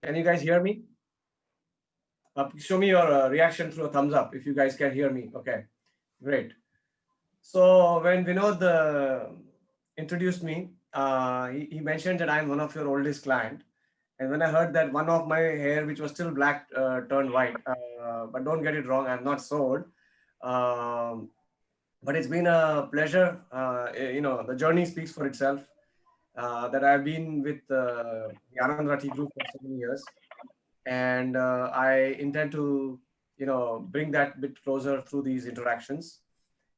Can you guys hear me? Show me your reaction through a thumbs up if you guys can hear me. Okay, great. So when Vinod introduced me, he mentioned that I'm one of your oldest client. And when I heard that one of my hair, which was still black, turned white, but don't get it wrong, I'm not so old. Um, but it's been a pleasure. The journey speaks for itself. That I've been with the Anand Rathi Group for so many years, and I intend to bring that bit closer through these interactions.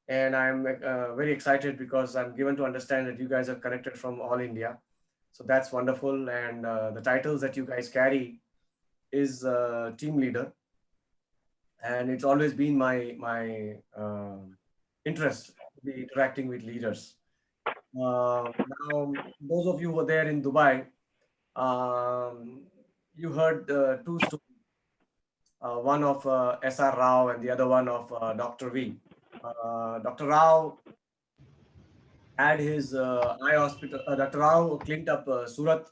And I'm very excited because I'm given to understand that you guys are connected from all India, so that's wonderful. And the titles that you guys carry is team leader, and it's always been my interest to be interacting with leaders. Now, those of you who were there in Dubai, um, you heard two stories, one of S.R. Rao and the other one of Dr. V. Dr. Rao had his eye hospital. Dr. Rao cleaned up Surat.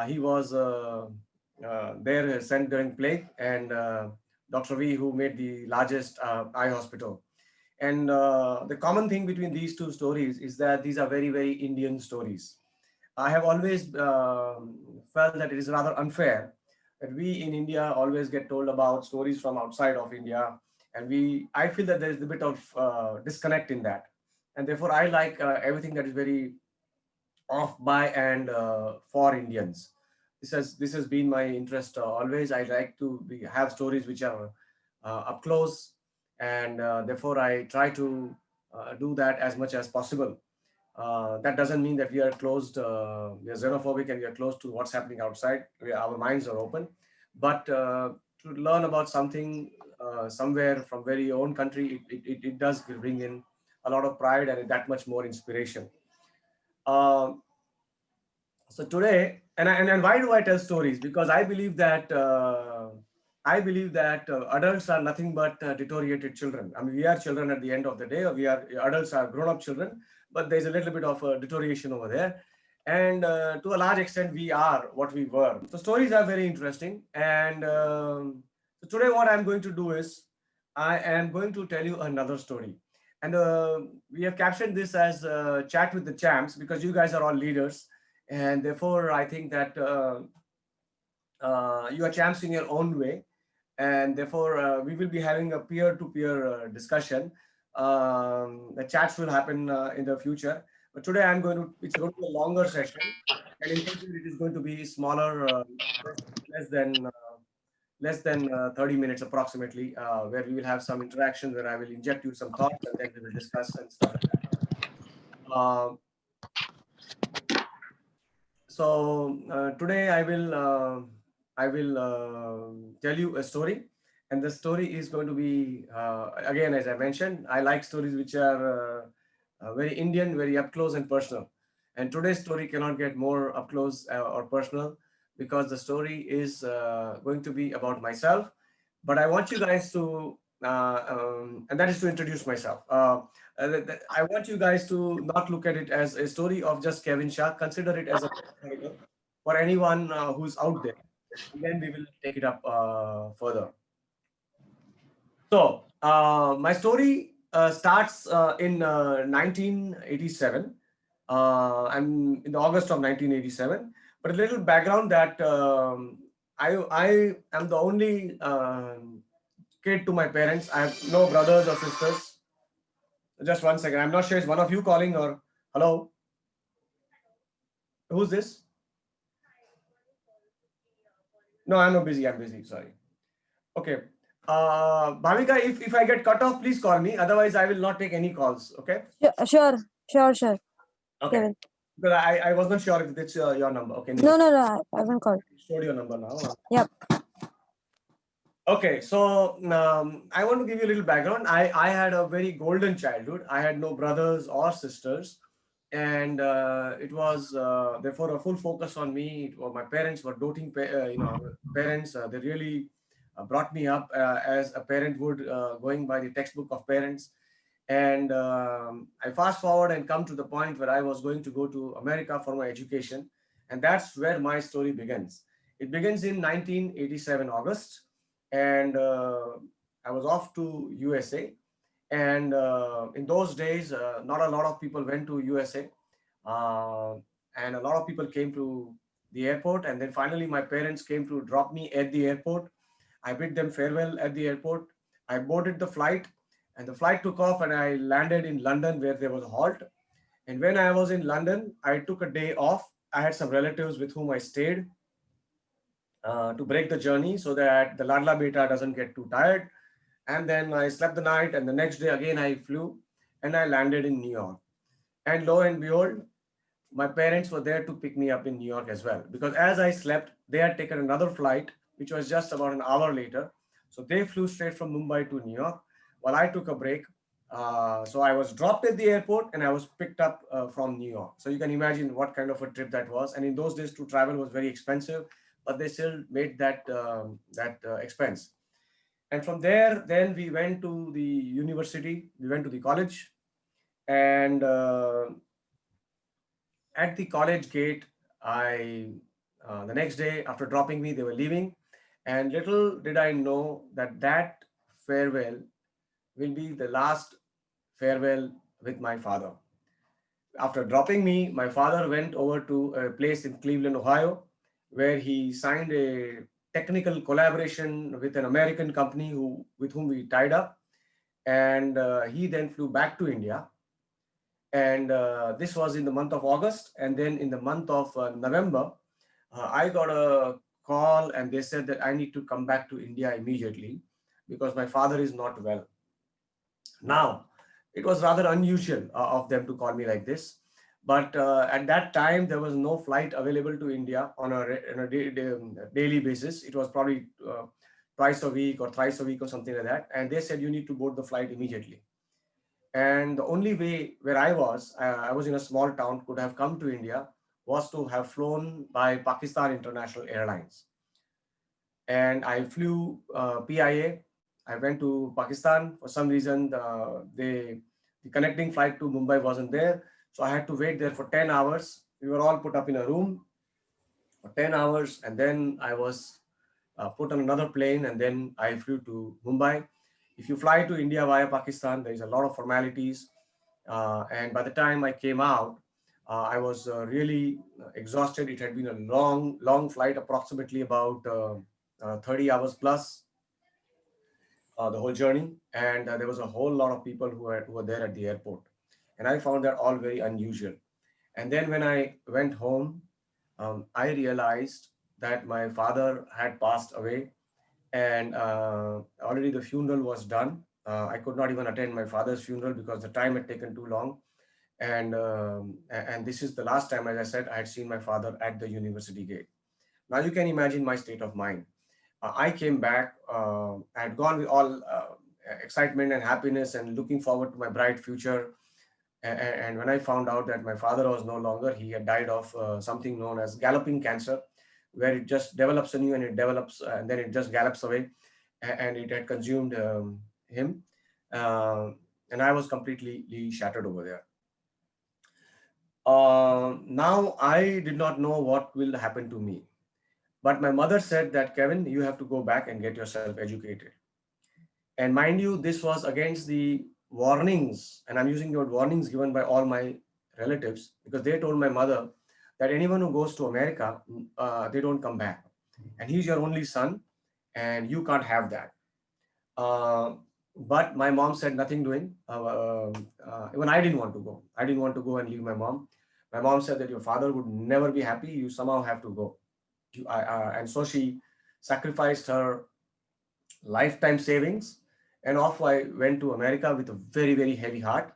He was there sent during plague, and Dr. V, who made the largest eye hospital. And the common thing between these two stories is that these are very, very Indian stories. I have always felt that it is rather unfair that we in India always get told about stories from outside of India, and I feel that there is a bit of disconnect in that, and therefore I like everything that is very of by and for Indians. This has been my interest always. I like to have stories which are up close, and therefore I try to do that as much as possible. That doesn't mean that we are closed, we are xenophobic, and we are closed to what's happening outside. Our minds are open, but to learn about something somewhere from very own country, it does bring in a lot of pride and that much more inspiration. Um so today, and why do I tell stories? Because I believe that adults are nothing but deteriorated children. I mean, we are children at the end of the day, or we are adults are grown-up children, but there's a little bit of deterioration over there, and to a large extent, we are what we were. So stories are very interesting, and so today, what I'm going to do is I am going to tell you another story, and we have captioned this as "Chat with the Champs" because you guys are all leaders, and therefore I think that you are champs in your own way, and therefore we will be having a peer-to-peer discussion. The chats will happen in the future, but today it's going to be a longer session, and in future it is going to be smaller, less, less than 30 minutes approximately, where we will have some interaction where I will inject you some thoughts and then we will discuss and stuff like that. Um Today I will tell you a story, and the story is going to be again, as I mentioned, I like stories which are very Indian, very up close and personal. And today's story cannot get more up close or personal because the story is going to be about myself. But I want you guys to, and that is to introduce myself. I want you guys to not look at it as a story of just Kevin Shah. Consider it as a for anyone who's out there. And then we will take it up further. So, my story starts in 1987. I'm in the August of 1987. But a little background that I am the only kid to my parents. I have no brothers or sisters. Just one second. I'm not sure. Is one of you calling or hello? Who's this? No, I'm not busy. I'm busy. Sorry. Okay. Bhavika, if I get cut off, please call me. Otherwise, I will not take any calls. Okay. Sure, Okay. Kevin. Because I was not sure if it's your number. Okay. No, Anyway, no, no, I haven't called. showed your number now. Yep. Okay. So I want to give you a little background. I had a very golden childhood. I had no brothers or sisters. And it was therefore a full focus on me. My parents were doting, parents. They really brought me up as a parent would, going by the textbook of parents. And I fast forward and come to the point where I was going to go to America for my education, and that's where my story begins. It begins in 1987 August, and I was off to USA. And in those days, not a lot of people went to USA, uh, and a lot of people came to the airport. And then finally, my parents came to drop me at the airport. I bid them farewell at the airport. I boarded the flight, and the flight took off, and I landed in London, where there was a halt. And when I was in London, I took a day off. I had some relatives with whom I stayed to break the journey so that the Ladla Beta doesn't get too tired. And then I slept the night, and the next day again I flew and I landed in New York. And lo and behold, my parents were there to pick me up in New York as well. Because as I slept, they had taken another flight, which was just about an hour later. So they flew straight from Mumbai to New York while I took a break. So I was dropped at the airport and I was picked up from New York. So you can imagine what kind of a trip that was. And in those days, to travel was very expensive, but they still made that expense. And from there, then we went to the university. We went to the college, and at the college gate, I the next day after dropping me, they were leaving, and little did I know that that farewell will be the last farewell with my father. After dropping me, my father went over to a place in Cleveland, Ohio, where he signed a technical collaboration with an American company with whom we tied up, and he then flew back to India. And this was in the month of August, and then in the month of November, I got a call, and they said that I need to come back to India immediately because my father is not well. Now, it was rather unusual of them to call me like this. But at that time, there was no flight available to India on a daily basis. It was probably twice a week or thrice a week or something like that. And they said, you need to board the flight immediately. And the only way where I was in a small town, could have come to India was to have flown by Pakistan International Airlines. And I flew PIA. I went to Pakistan. For some reason, the connecting flight to Mumbai wasn't there. So I had to wait there for 10 hours. We were all put up in a room for 10 hours. And then I was put on another plane, and then I flew to Mumbai. If you fly to India via Pakistan, there is a lot of formalities. And by the time I came out, I was really exhausted. It had been a long, long flight, approximately about 30 hours plus the whole journey. And there was a whole lot of people who were there at the airport. And I found that all very unusual. And then when I went home, I realized that my father had passed away, and already the funeral was done. I could not even attend my father's funeral because the time had taken too long. And this is the last time, as I said, I had seen my father at the university gate. Now you can imagine my state of mind. I came back. I had gone with all excitement and happiness and looking forward to my bright future. And when I found out that my father was no longer, he had died of something known as galloping cancer, where it just develops anew and it develops and then it just gallops away, and it had consumed him. Uh, and I was completely shattered over there. Now I did not know what will happen to me. But my mother said that, Kevin, you have to go back and get yourself educated. And mind you, this was against the warnings, and I'm using the word warnings given by all my relatives, because they told my mother that anyone who goes to America, they don't come back. And he's your only son, and you can't have that. Uh, but my mom said nothing doing. Even I didn't want to go. I didn't want to go and leave my mom. My mom said that your father would never be happy. You somehow have to go. And so she sacrificed her lifetime savings, and off I went to America with a very, very heavy heart.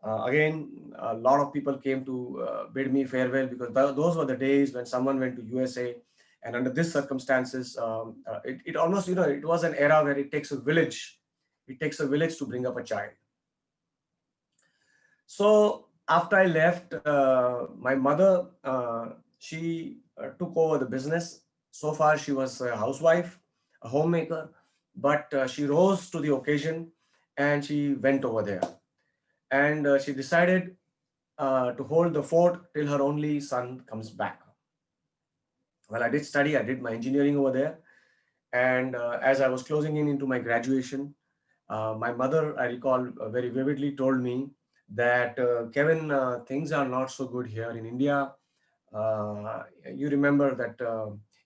Again, a lot of people came to bid me farewell, because those were the days when someone went to USA. And under these circumstances, it almost, it was an era where it takes a village. It takes a village to bring up a child. So after I left, my mother, she took over the business. So far, she was a housewife, a homemaker, but she rose to the occasion and she went over there. And she decided to hold the fort till her only son comes back. Well, I did study. I did my engineering over there. And as I was closing in into my graduation, my mother, I recall very vividly, told me that Kevin, things are not so good here in India. You remember that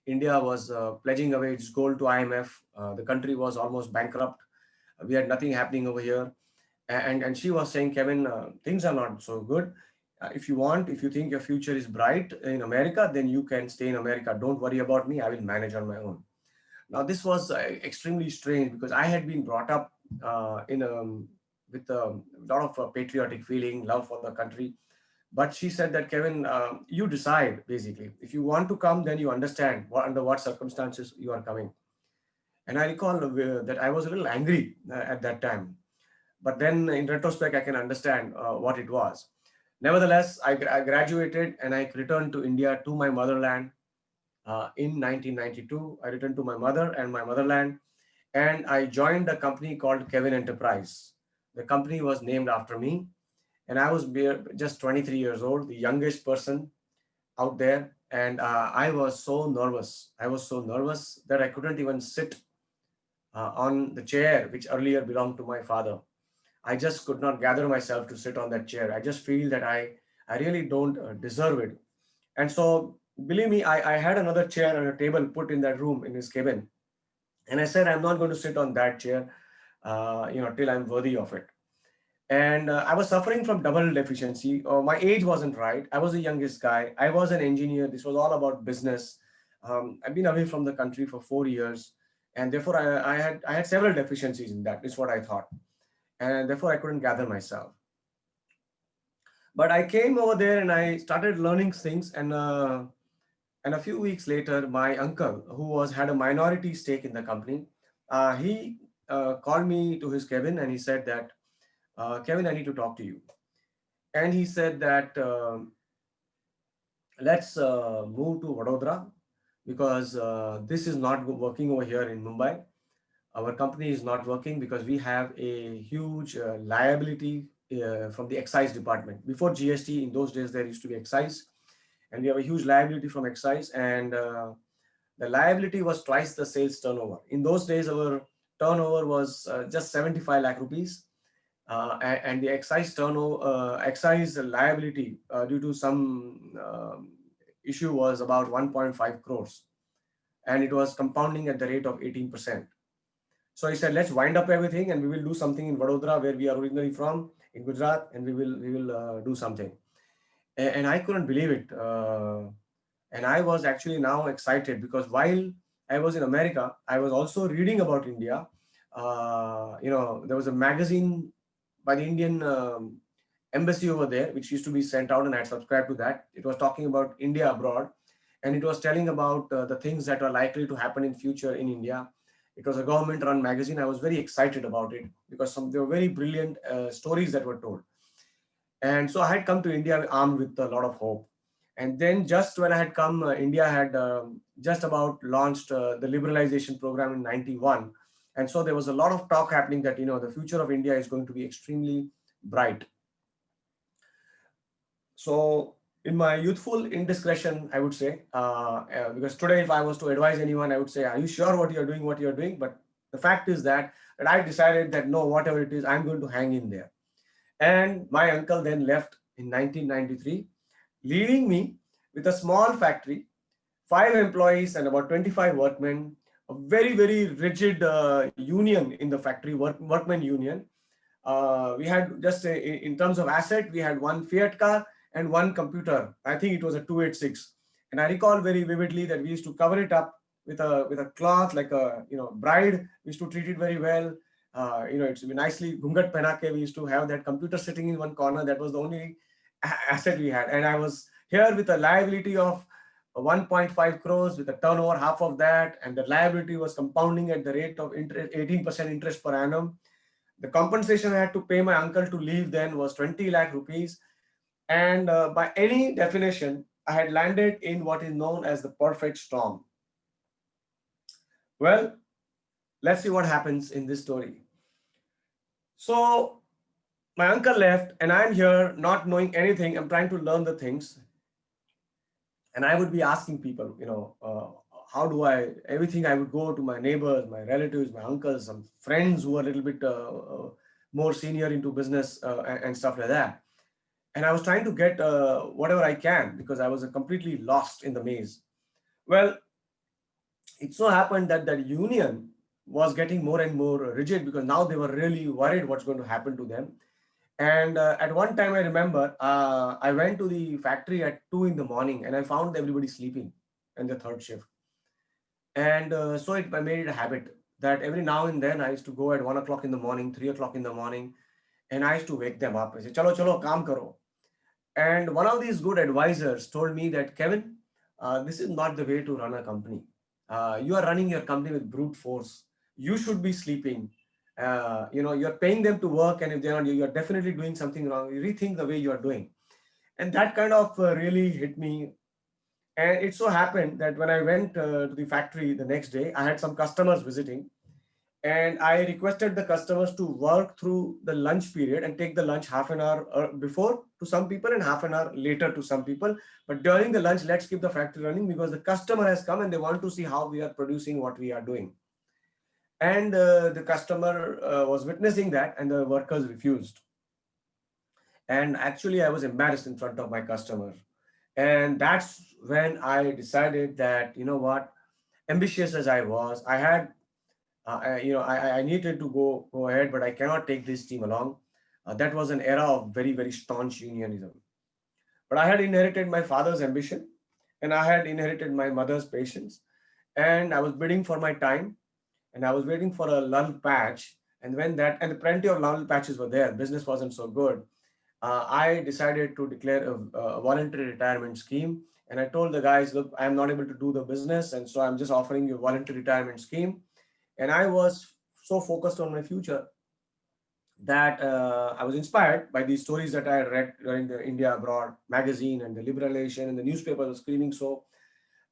India was pledging away its gold to IMF. The country was almost bankrupt. We had nothing happening over here. And she was saying, Kevin, things are not so good. If you want, if you think your future is bright in America, then you can stay in America. Don't worry about me. I will manage on my own. Now, this was extremely strange because I had been brought up in with a lot of patriotic feeling, love for the country. But she said that, Kevin, you decide basically. If you want to come, then you understand under what circumstances you are coming. And I recall that I was a little angry at that time. But then in retrospect, I can understand what it was. Nevertheless, I graduated and I returned to India, to my motherland. In 1992, I returned to my mother and my motherland, and I joined a company called Kevin Enterprise. The company was named after me, and I was just 23 years old, the youngest person out there. And I was so nervous. I was so nervous that I couldn't even sit on the chair which earlier belonged to my father. I just could not gather myself to sit on that chair. I just feel that I really don't deserve it. And so, believe me, I had another chair and a table put in that room in his cabin. And I said, I'm not going to sit on that chair, till I'm worthy of it. And I was suffering from double deficiency. My age wasn't right. I was the youngest guy. I was an engineer. This was all about business. I've been away from the country for 4 years, and therefore I had several deficiencies in that. Is what I thought, and therefore I couldn't gather myself. But I came over there and I started learning things, and a few weeks later, my uncle, who was had a minority stake in the company, he called me to his cabin and he said that, Kevin, I need to talk to you. And he said that, let's move to Vadodara because this is not working over here in Mumbai. Our company is not working because we have a huge liability from the excise department. Before GST, in those days, there used to be excise, and we have a huge liability from excise. And the liability was twice the sales turnover. In those days, our turnover was just 75 lakh rupees, and the excise turnover, excise liability due to some issue was about 1.5 crores, and it was compounding at the rate of 18%. So he said, let's wind up everything and we will do something in Vadodara, where we are originally from, in Gujarat, and we will do something. And I couldn't believe it. And I was actually now excited because while I was in America, I was also reading about India. There was a magazine by the Indian embassy over there, which used to be sent out, and I had subscribed to that. It was talking about India abroad, and it was telling about the things that are likely to happen in future in India. It was a government-run magazine. I was very excited about it because there were very brilliant stories that were told. And so I had come to India armed with a lot of hope. And then just when I had come, India had just about launched the liberalization program in 91. And so there was a lot of talk happening that, the future of India is going to be extremely bright. So in my youthful indiscretion, I would say, because today if I was to advise anyone, I would say, are you sure what you're doing? But the fact is that I decided that no, whatever it is, I'm going to hang in there. And my uncle then left in 1993, leaving me with a small factory, 5 employees and about 25 workmen, a very, very rigid union in the factory, workmen union. We had just in terms of asset, we had one Fiat car and one computer. I think it was a 286. And I recall very vividly that we used to cover it up with a cloth like a bride. We used to treat it very well. It's nicely ghungat penake. We used to have that computer sitting in one corner. That was the only asset we had. And I was here with a liability of 1.5 crores with a turnover half of that, and the liability was compounding at the rate of 18% interest per annum. The compensation I had to pay my uncle to leave then was 20 lakh rupees. And by any definition, I had landed in what is known as the perfect storm. Well, let's see what happens in this story. So my uncle left and I'm here not knowing anything. I'm trying to learn the things. And I would be asking people, how do I, everything I would go to my neighbors, my relatives, my uncles, some friends who are a little bit more senior into business and stuff like that. And I was trying to get whatever I can because I was completely lost in the maze. Well, it so happened that that union was getting more and more rigid because now they were really worried what's going to happen to them. And at one time, I remember I went to the factory at 2 in the morning and I found everybody sleeping in the third shift. And so I made it a habit that every now and then I used to go at 1 o'clock in the morning, 3 o'clock in the morning, and I used to wake them up. I say, "Chalo, chalo, kaam karo." And one of these good advisors told me that, Kevin, this is not the way to run a company. You are running your company with brute force. You should be sleeping. You're paying them to work, and if they're not, you're definitely doing something wrong. You rethink the way you are doing. And that kind of really hit me. And it so happened that when I went to the factory the next day, I had some customers visiting, and I requested the customers to work through the lunch period and take the lunch half an hour before to some people and half an hour later to some people. But during the lunch, let's keep the factory running because the customer has come and they want to see how we are producing what we are doing. And the customer was witnessing that, and the workers refused. And actually, I was embarrassed in front of my customer. And that's when I decided that, you know what, ambitious as I was, I had I needed to go ahead, but I cannot take this team along. That was an era of very, very staunch unionism. But I had inherited my father's ambition, and I had inherited my mother's patience, and I was bidding for my time, and I was waiting for a lull patch. And when that, and plenty of lull patches were there, business wasn't so good. I decided to declare a voluntary retirement scheme. And I told the guys, look, I'm not able to do the business, and so I'm just offering you a voluntary retirement scheme. And I was so focused on my future that I was inspired by these stories that I had read during the India Abroad magazine, and the liberalization, and the newspaper was screaming so.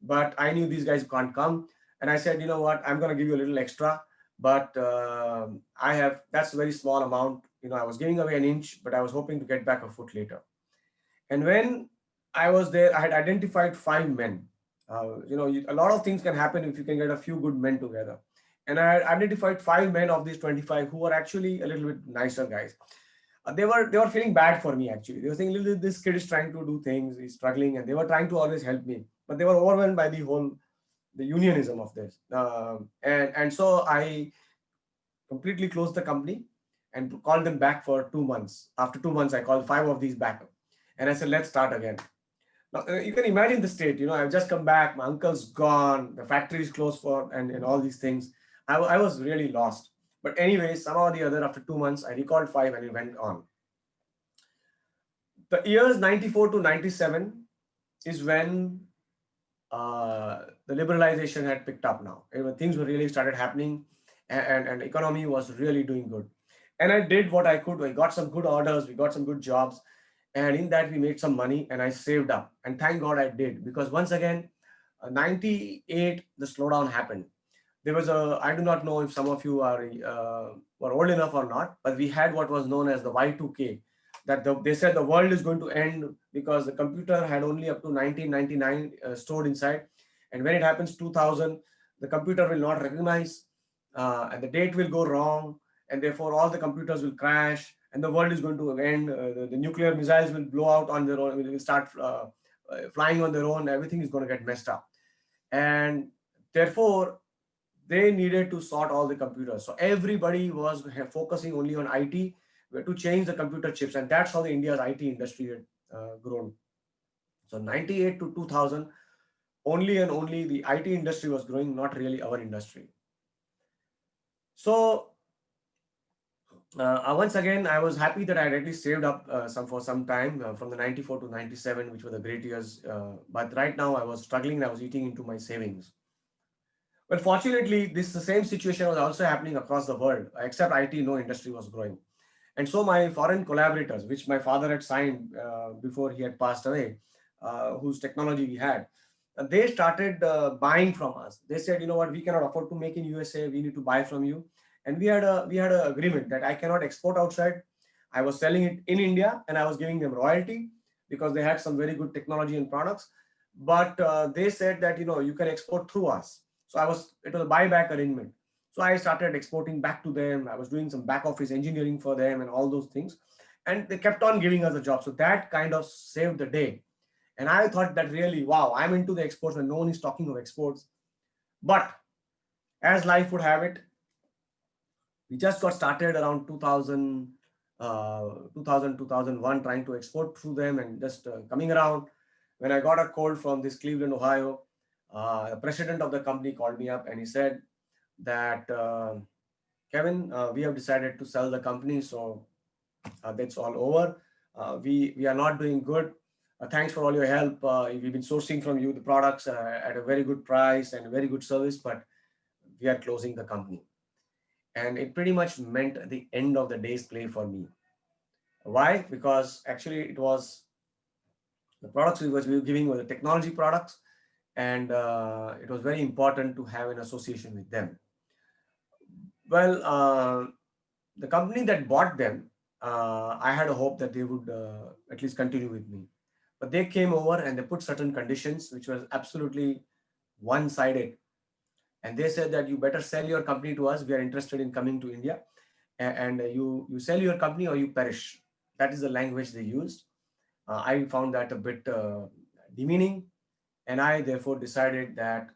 But I knew these guys can't come. And I said, you know what, I'm going to give you a little extra. But that's a very small amount. I was giving away an inch, but I was hoping to get back a foot later. And when I was there, I had identified 5 men. A lot of things can happen if you can get a few good men together. And I had identified 5 men of these 25 who were actually a little bit nicer guys. They were feeling bad for me actually. They were saying, "Little, this kid is trying to do things, he's struggling," and they were trying to always help me. But they were overwhelmed by the unionism of this. And so I completely closed the company and called them back for 2 months. After 2 months, I called 5 of these back, and I said, "Let's start again." Now, you can imagine the state. I've just come back. My uncle's gone. The factory is closed and all these things. I was really lost. But anyway, somehow or the other, after 2 months, I recalled 5 and it went on. The years 94 to 97 is when the liberalization had picked up now. Things were really started happening, and economy was really doing good. And I did what I could. I got some good orders. We got some good jobs. And in that, we made some money and I saved up. And thank God I did, because once again, 98, the slowdown happened. There was I do not know if some of you were old enough or not, but we had what was known as the Y2K, that they said the world is going to end because the computer had only up to 1999 stored inside. And when it happens 2000, the computer will not recognize, and the date will go wrong, and therefore all the computers will crash and the world is going to end. The nuclear missiles will blow out on their own, will start flying on their own. Everything is going to get messed up. And therefore, they needed to sort all the computers. So everybody was focusing only on IT to change the computer chips. And that's how the India's IT industry had grown. So 98 to 2000, only and only the IT industry was growing, not really our industry. So once again, I was happy that I had at least saved up for some time from the 94 to 97, which were the great years. But right now I was struggling. I was eating into my savings. Well, fortunately, the same situation was also happening across the world. Except IT, no industry was growing. And so my foreign collaborators, which my father had signed before he had passed away, whose technology we had, they started buying from us. They said, you know what, we cannot afford to make in USA. We need to buy from you. And we had an agreement that I cannot export outside. I was selling it in India and I was giving them royalty because they had some very good technology and products. but they said that, you can export through us. So it was a buyback arrangement. So I started exporting back to them. I was doing some back office engineering for them and all those things. And they kept on giving us a job. So that kind of saved the day. And I thought that really, wow, I'm into the exports when no one is talking of exports. But as life would have it, we just got started around 2000, 2001, trying to export through them and just coming around. When I got a call from this Cleveland, Ohio, the president of the company called me up and he said that, Kevin, we have decided to sell the company. So that's all over. We are not doing good. Thanks for all your help. We've been sourcing from you the products at a very good price and a very good service, but we are closing the company. And it pretty much meant the end of the day's play for me. Why? Because actually it was the products we were giving were the technology products, and it was very important to have an association with them. Well, the company that bought them, I had a hope that they would at least continue with me. But they came over and they put certain conditions which was absolutely one-sided. And they said that you better sell your company to us. We are interested in coming to India. And you sell your company or you perish. That is the language they used. I found that a bit demeaning. And I therefore decided that,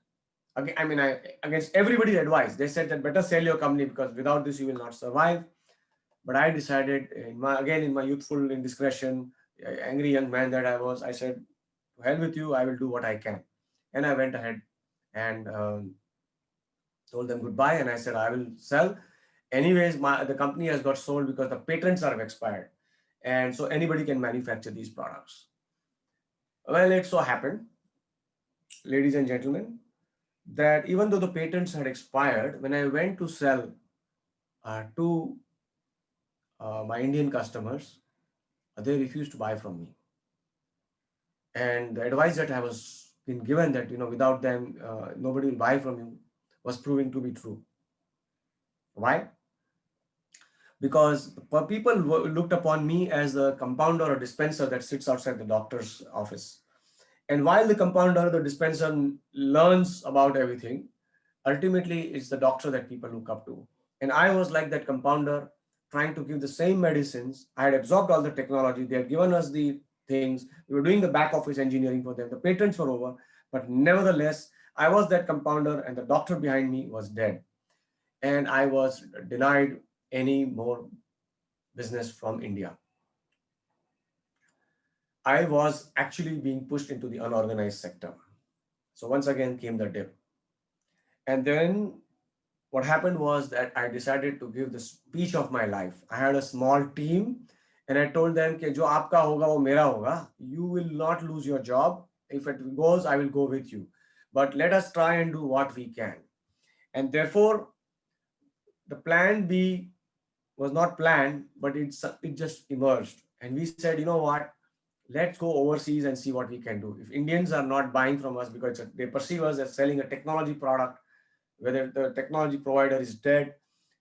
again, against everybody's advice, they said that better sell your company because without this you will not survive. But I decided, in my youthful indiscretion, angry young man that I was, I said, to hell with you, I will do what I can. And I went ahead and told them goodbye. And I said, I will sell. Anyways, the company has got sold because the patents are expired. And so anybody can manufacture these products. Well, it so happened, ladies and gentlemen, that even though the patents had expired, when I went to sell to my Indian customers, they refused to buy from me. And the advice that I was been given that, without them, nobody will buy from you was proving to be true. Why? Because people looked upon me as a compounder or dispenser that sits outside the doctor's office. And while the compounder, the dispenser learns about everything, ultimately it's the doctor that people look up to. And I was like that compounder trying to give the same medicines. I had absorbed all the technology. They had given us the things. We were doing the back office engineering for them. The patents were over. But nevertheless, I was that compounder and the doctor behind me was dead. And I was denied any more business from India. I was actually being pushed into the unorganized sector. So once again came the dip. And then what happened was that I decided to give the speech of my life. I had a small team and I told them कि जो आपका होगा वो मेरा होगा. You will not lose your job. If it goes, I will go with you. But let us try and do what we can. And therefore, the plan B was not planned, but it just emerged. And we said, you know what? Let's go overseas and see what we can do. If Indians are not buying from us because they perceive us as selling a technology product, whether the technology provider is dead,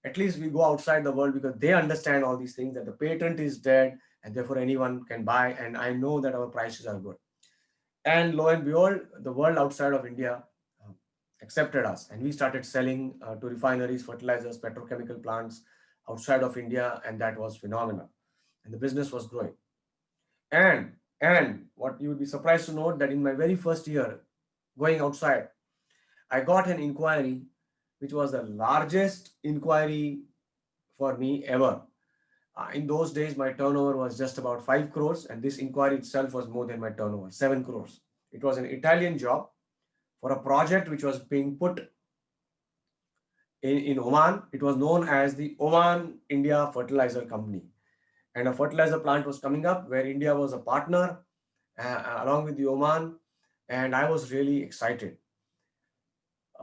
at least we go outside the world because they understand all these things, that the patent is dead and therefore anyone can buy. And I know that our prices are good. And lo and behold, the world outside of India uh, accepted us. And we started selling to refineries, fertilizers, petrochemical plants outside of India. And that was phenomenal. And the business was growing. And what you would be surprised to note that in my very first year going outside, I got an inquiry, which was the largest inquiry for me ever. In those days, my turnover was just about 5 crores, and this inquiry itself was more than my turnover, 7 crores. It was an Italian job for a project which was being put in Oman. It was known as the Oman India Fertilizer Company. And a fertilizer plant was coming up where India was a partner along with the Oman. And I was really excited.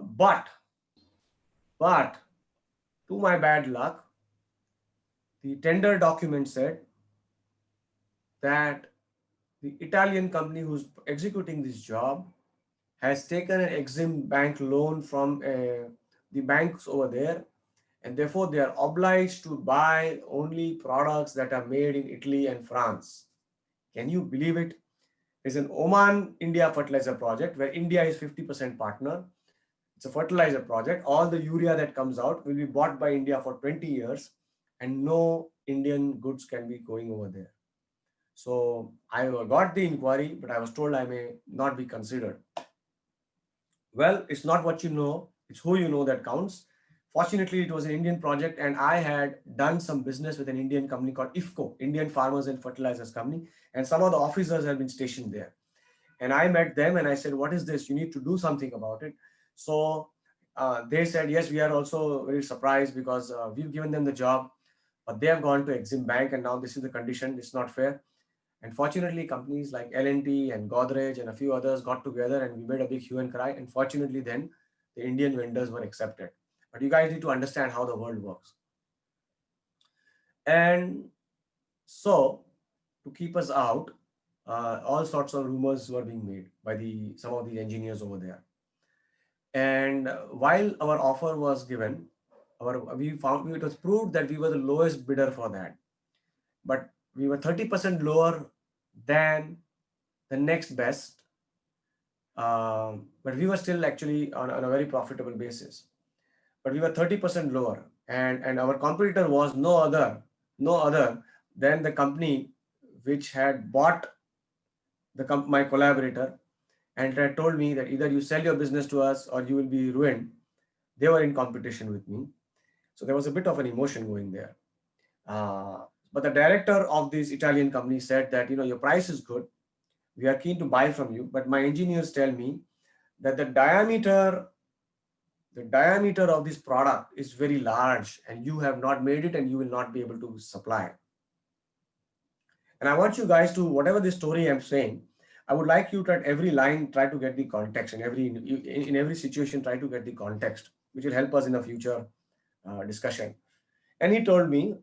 But, but to my bad luck, the tender document said that the Italian company who's executing this job has taken an Exim Bank loan from the banks over there, and therefore they are obliged to buy only products that are made in Italy and France. Can you believe it? is an Oman India fertilizer project where India is 50% partner. It's a fertilizer project. All the urea that comes out will be bought by India for 20 years, and no Indian goods can be going over there. So I got the inquiry, but I was told I may not be considered. Well, it's not what you know, it's who you know that counts. Fortunately, it was an Indian project, and I had done some business with an Indian company called IFCO, Indian Farmers and Fertilizers Company, and some of the officers have been stationed there. And I met them and I said, "What is this? You need to do something about it." So they said, "Yes, we are also very surprised because we've given them the job, but they have gone to Exim Bank, and now this is the condition. It's not fair." And fortunately, companies like L&T and Godrej and a few others got together and we made a big hue and cry. And fortunately, then the Indian vendors were accepted. But you guys need to understand how the world works. And so, to keep us out, all sorts of rumors were being made by some of the engineers over there. And while our offer was given, we found it was proved that we were the lowest bidder for that. But we were 30% lower than the next best, but we were still actually on a very profitable basis. But we were 30% lower, and our competitor was no other than the company which had bought my collaborator and had told me that either you sell your business to us or you will be ruined. They were in competition with me, so there was a bit of an emotion going there. But the director of this Italian company said that, your price is good, we are keen to buy from you, but my engineers tell me that the diameter of this product is very large and you have not made it and you will not be able to supply. And I want you guys to, whatever the story I'm saying, I would like you to at every line try to get the context, and in every situation try to get the context, which will help us in the future discussion. And he told me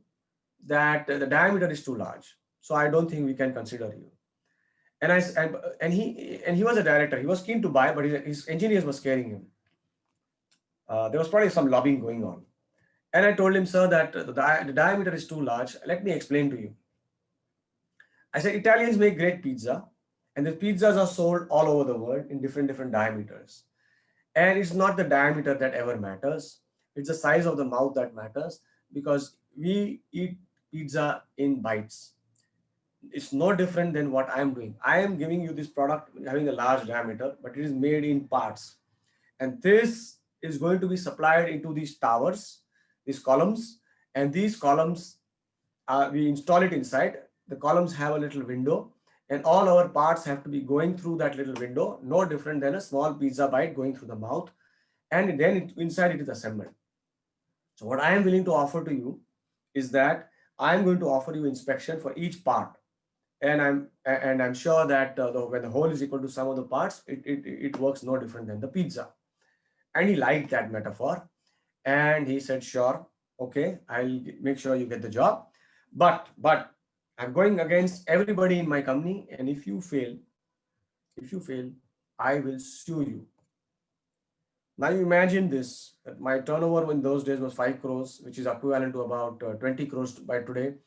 that the diameter is too large, so I don't think we can consider you. And he was a director. He was keen to buy, but his engineers were scaring him. There was probably some lobbying going on. And I told him, "Sir, that the diameter is too large. Let me explain to you." I said, "Italians make great pizza, and the pizzas are sold all over the world in different diameters. And it's not the diameter that ever matters. It's the size of the mouth that matters, because we eat pizza in bites. It's no different than what I'm doing. I am giving you this product having a large diameter, but it is made in parts. And this is going to be supplied into these towers, these columns, and these columns, we install it inside. The columns have a little window, and all our parts have to be going through that little window, no different than a small pizza bite going through the mouth, and then inside it is assembled. So what I am willing to offer to you is that I am going to offer you inspection for each part, and I'm sure that when the whole is equal to sum of the parts, it works no different than the pizza." And he liked that metaphor, and he said, "Sure, okay, I'll make sure you get the job, but I'm going against everybody in my company, and if you fail, I will sue you." Now you imagine this, that my turnover in those days was 5 crores, which is equivalent to about 20 crores by today.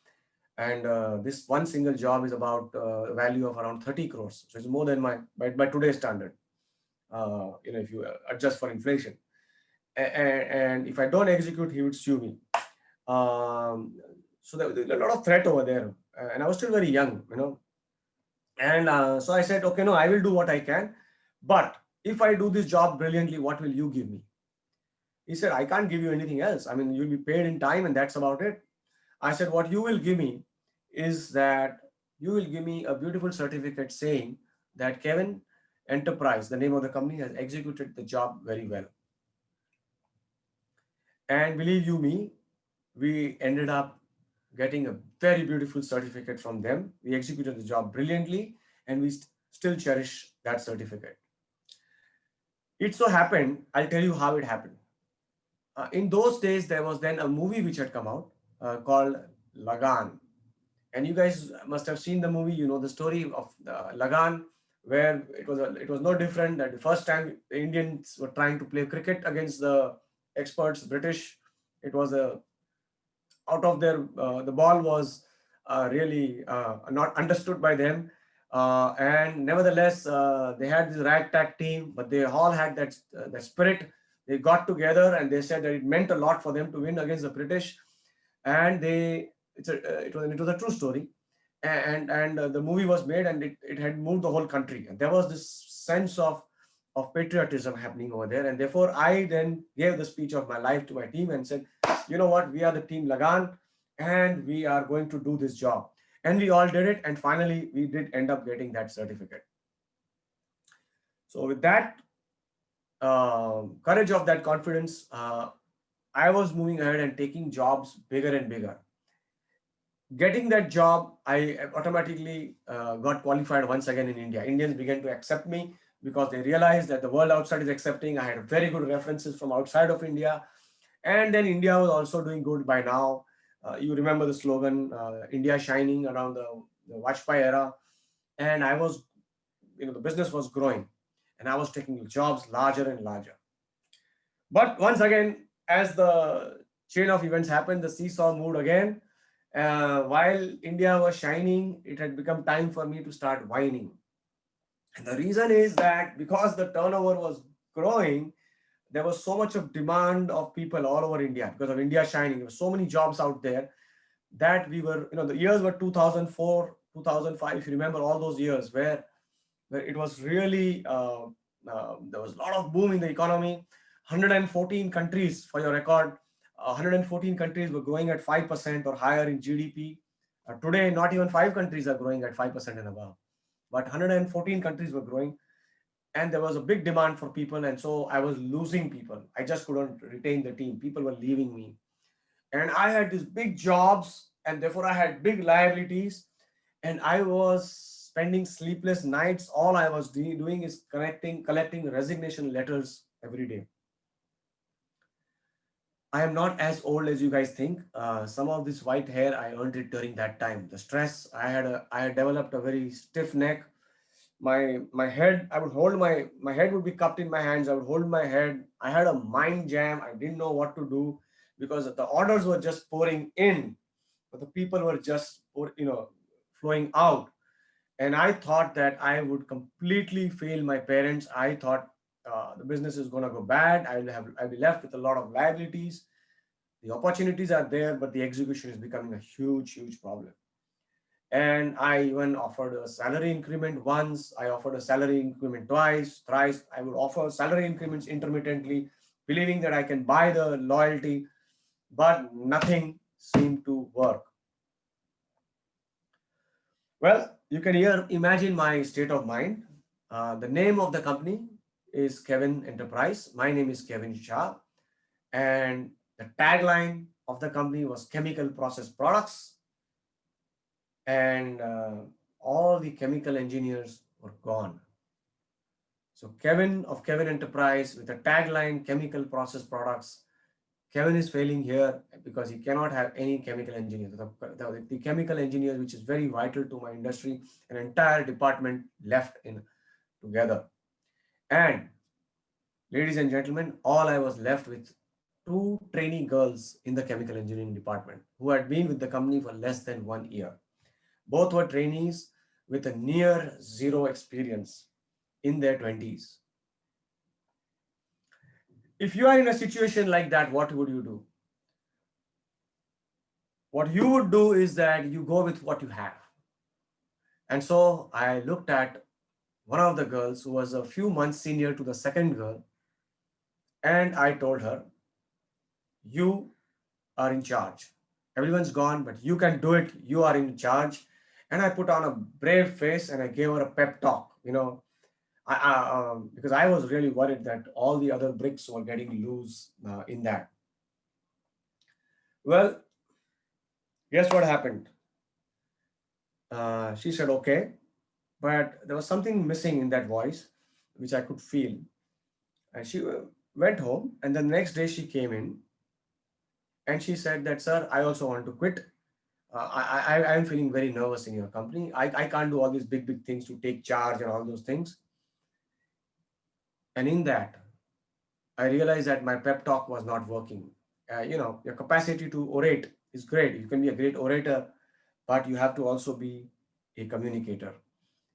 And this one single job is about a value of around 30 crores. So it's more than by today's standard, if you adjust for inflation. And if I don't execute, he would sue me. So there's a lot of threat over there. And I was still very young. And so I said, "Okay, no, I will do what I can. But if I do this job brilliantly, what will you give me?" He said, "I can't give you anything else. I mean, you'll be paid in time and that's about it." I said, "What you will give me is that you will give me a beautiful certificate saying that Kevin Enterprise, the name of the company, has executed the job very well." And believe you me, we ended up getting a very beautiful certificate from them. We executed the job brilliantly, and we still cherish that certificate. It so happened, I'll tell you how it happened. In those days, there was then a movie which had come out called Lagan. And you guys must have seen the movie. You know the story of Lagan, where it was no different. That the first time the Indians were trying to play cricket against the experts, British, it was a out of their the ball was really not understood by them. And nevertheless, they had this ragtag team, but they all had that spirit. They got together and they said that it meant a lot for them to win against the British. And it was a true story. And the movie was made, and it had moved the whole country. And there was this sense of patriotism happening over there. And therefore, I then gave the speech of my life to my team and said, you know what, we are the team Lagan, and we are going to do this job. And we all did it, and finally we did end up getting that certificate. So with that courage, of that confidence, I was moving ahead and taking jobs bigger and bigger. Getting that job, I automatically got qualified once again in India. Indians began to accept me because they realized that the world outside is accepting. I had very good references from outside of India. And then India was also doing good by now. You remember the slogan, India shining, around the Vajpayee era. And I was, the business was growing, and I was taking jobs larger and larger. But once again, as the chain of events happened, the seesaw moved again. While India was shining, it had become time for me to start whining. And the reason is that because the turnover was growing, there was so much of demand of people all over India because of India shining. There were so many jobs out there that we were, the years were 2004, 2005. If you remember all those years where it was really, there was a lot of boom in the economy. 114 countries, for your record, 114 countries were growing at 5% or higher in GDP. Today, not even 5 countries are growing at 5% and above, but 114 countries were growing, and there was a big demand for people. And so I was losing people. I just couldn't retain the team. People were leaving me. And I had these big jobs, and therefore I had big liabilities, and I was spending sleepless nights. All I was doing is collecting resignation letters every day. I am not as old as you guys think. Some of this white hair, I earned it during that time. The stress, I had developed a very stiff neck. My head, I would hold my head would be cupped in my hands. I would hold my head. I had a mind jam. I didn't know what to do because the orders were just pouring in, but the people were just flowing out. And I thought that I would completely fail my parents. I thought the business is going to go bad. I'll be left with a lot of liabilities. The opportunities are there, but the execution is becoming a huge problem. And I even offered a salary increment once. I offered a salary increment twice, thrice. I would offer salary increments intermittently, believing that I can buy the loyalty, but nothing seemed to work. Well, you can imagine my state of mind. The name of the company is Kevin Enterprise. My name is Kevin Shah. And the tagline of the company was chemical process products. And all the chemical engineers were gone. So Kevin of Kevin Enterprise with a tagline chemical process products. Kevin is failing here because he cannot have any chemical engineers. The chemical engineers, which is very vital to my industry, an entire department left in together. And ladies and gentlemen, all I was left with two trainee girls in the chemical engineering department who had been with the company for less than 1 year. Both were trainees with a near zero experience in their 20s. If you are in a situation like that, what would you do? What you would do is that you go with what you have. And so I looked at one of the girls who was a few months senior to the second girl, and I told her, you are in charge. Everyone's gone, but you can do it. You are in charge. And I put on a brave face and I gave her a pep talk, because I was really worried that all the other bricks were getting loose in that. Well, guess what happened? She said, okay, but there was something missing in that voice, which I could feel. And she went home, and the next day she came in and she said that, sir, I also want to quit. I am feeling very nervous in your company. I can't do all these big things to take charge and all those things. And in that, I realized that my pep talk was not working. Your capacity to orate is great. You can be a great orator, but you have to also be a communicator.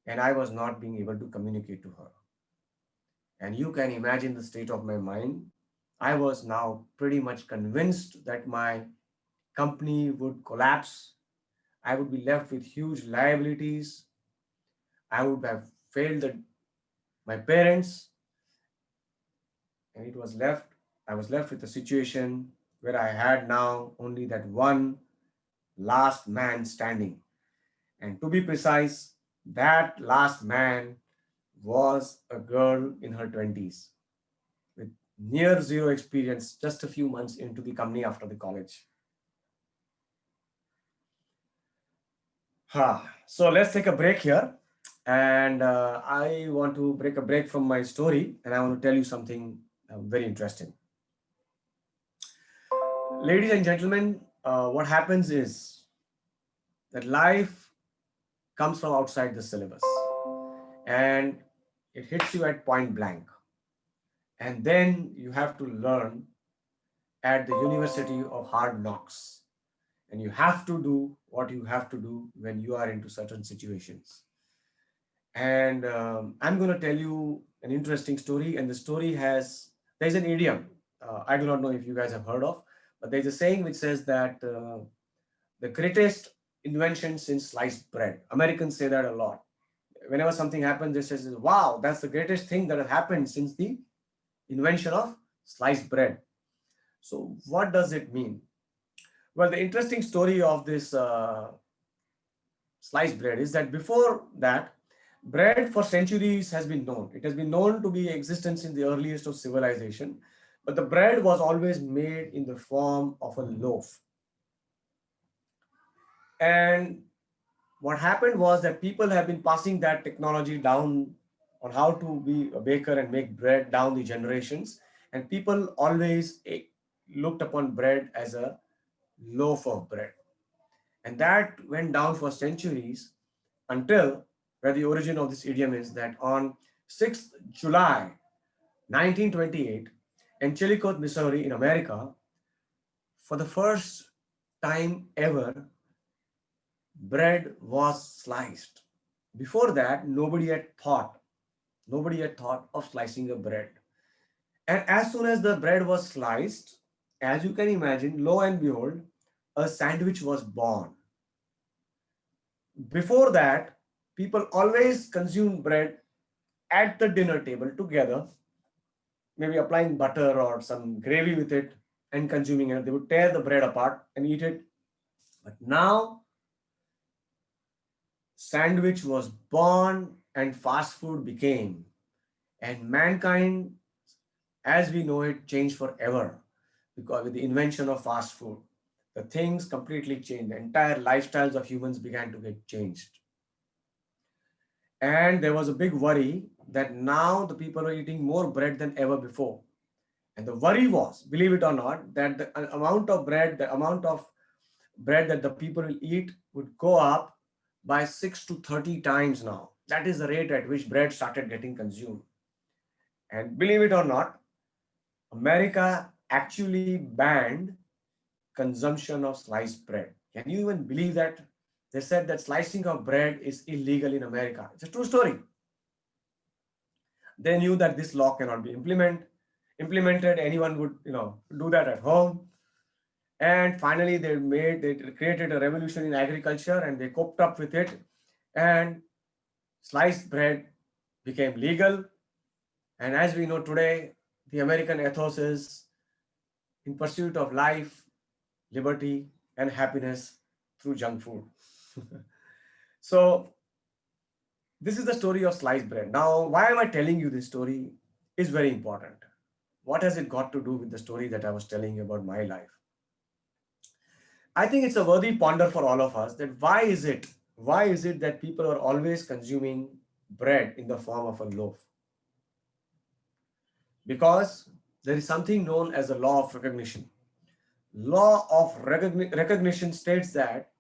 and I was not being able to communicate to her. And you can imagine the state of my mind. I was now pretty much convinced that my company would collapse. I would be left with huge liabilities. I would have failed my parents, and I was left with a situation where I had now only that one last man standing. And to be precise, that last man was a girl in her 20s with near zero experience, just a few months into the company after the college. So let's take a break here. And I want to break a break from my story, and I want to tell you something very interesting. Ladies and gentlemen, what happens is that life comes from outside the syllabus and it hits you at point blank. And then you have to learn at the University of Hard Knocks. And you have to do what you have to do when you are into certain situations. And I'm going to tell you an interesting story. And the story there's an idiom. I do not know if you guys have heard of, but there's a saying which says that the greatest invention since sliced bread. Americans say that a lot. Whenever something happens, they say, wow, that's the greatest thing that has happened since the invention of sliced bread. So, what does it mean? Well, the interesting story of this sliced bread is that before that, bread for centuries has been known. It has been known to be existence in the earliest of civilization, but the bread was always made in the form of a loaf. And what happened was that people have been passing that technology down on how to be a baker and make bread down the generations. And people always looked upon bread as a loaf of bread. And that went down for centuries until where the origin of this idiom is that on 6th July 1928 in Chillicothe, Missouri, in America, for the first time ever, bread was sliced. Before that, nobody had thought of slicing a bread. And as soon as the bread was sliced, as you can imagine, lo and behold, a sandwich was born. Before that, people always consumed bread at the dinner table together, maybe applying butter or some gravy with it and consuming it. They would tear the bread apart and eat it. But now, sandwich was born and fast food became. And mankind, as we know it, changed forever because with the invention of fast food, the things completely changed. The entire lifestyles of humans began to get changed. And there was a big worry that now the people are eating more bread than ever before. And the worry was, believe it or not, that the amount of bread that the people will eat would go up by 6 to 30 times now. That is the rate at which bread started getting consumed. And believe it or not, America actually banned consumption of sliced bread. Can you even believe that? They said that slicing of bread is illegal in America. It's a true story. They knew that this law cannot be implemented. Anyone would, do that at home. And finally, they created a revolution in agriculture and they coped up with it. And sliced bread became legal. And as we know today, the American ethos is in pursuit of life, liberty, and happiness through junk food. So, this is the story of sliced bread. Now, why am I telling you this story is very important. What has it got to do with the story that I was telling you about my life? I think it's a worthy ponder for all of us that why is it that people are always consuming bread in the form of a loaf? Because there is something known as the law of recognition. Law of recognition states that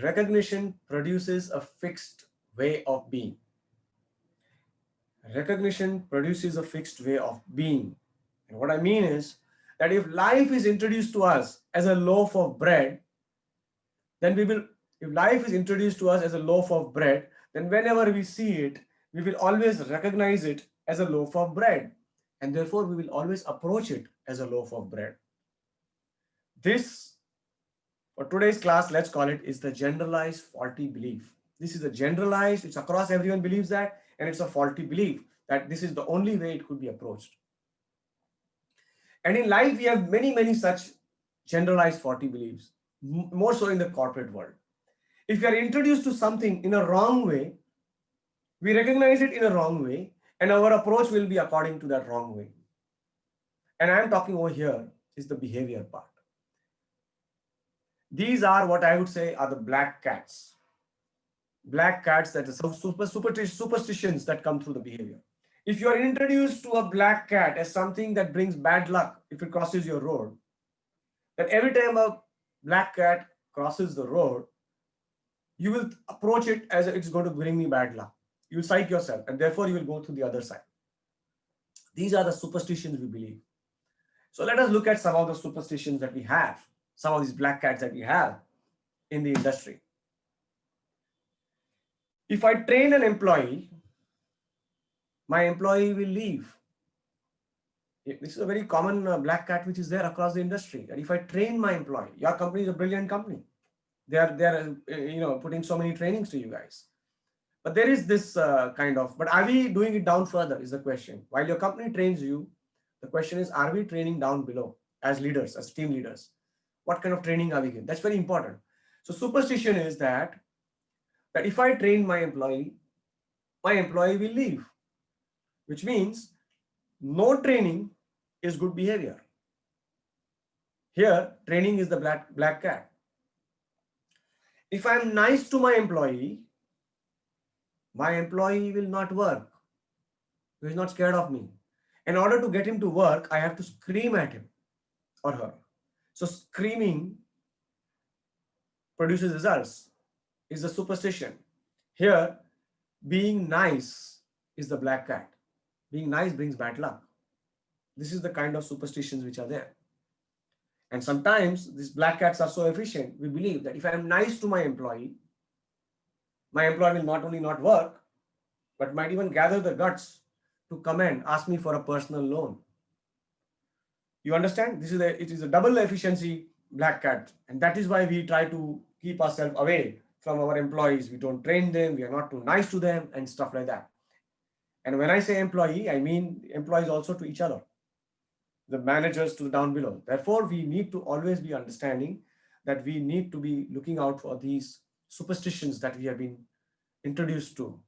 recognition produces a fixed way of being. Recognition produces a fixed way of being. And what I mean is that if life is introduced to us as a loaf of bread, then we will, if life is introduced to us as a loaf of bread, then whenever we see it, we will always recognize it as a loaf of bread, and therefore we will always approach it as a loaf of bread. This, for today's class, let's call it, is the generalized faulty belief. This is a generalized, it's across, everyone believes that, and it's a faulty belief that this is the only way it could be approached. And in life, we have many such generalized faulty beliefs, more so in the corporate world. If we are introduced to something in a wrong way, we recognize it in a wrong way, and our approach will be according to that wrong way. And I'm talking over here is the behavior part. These are what I would say are the black cats. Black cats, that is some superstitions that come through the behavior. If you are introduced to a black cat as something that brings bad luck if it crosses your road, then every time a black cat crosses the road, you will approach it as it's going to bring me bad luck. You will psych yourself, and therefore you will go to the other side. These are the superstitions we believe. So let us look at some of the superstitions that we have, some of these black cats that we have in the industry. If I train an employee, my employee will leave. This is a very common black cat which is there across the industry. That if I train my employee, your company is a brilliant company. They are putting so many trainings to you guys. But there is this but are we doing it down further is the question. While your company trains you, the question is, are we training down below as leaders, as team leaders? What kind of training are we giving? That's very important. So superstition is that if I train my employee will leave, which means no training is good behavior. Here, training is the black cat. If I'm nice to my employee will not work. He's not scared of me. In order to get him to work, I have to scream at him or her. So screaming produces results, is the superstition. Here, being nice is the black cat. Being nice brings bad luck. This is the kind of superstitions which are there. And sometimes these black cats are so efficient, we believe that if I am nice to my employee will not only not work, but might even gather the guts to come and ask me for a personal loan. You understand? It is a double efficiency black cat. And that is why we try to keep ourselves away from our employees. We don't train them, we are not too nice to them and stuff like that. And when I say employee, I mean employees also to each other, the managers to the down below. Therefore, we need to always be understanding that we need to be looking out for these superstitions that we have been introduced to,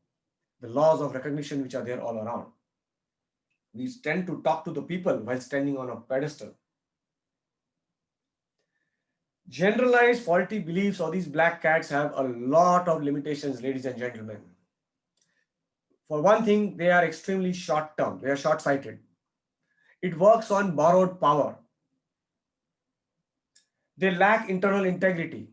the laws of recognition which are there all around. We tend to talk to the people while standing on a pedestal. Generalized faulty beliefs or these black cats have a lot of limitations, ladies and gentlemen. For one thing, they are extremely short-term. They are short-sighted. It works on borrowed power. They lack internal integrity.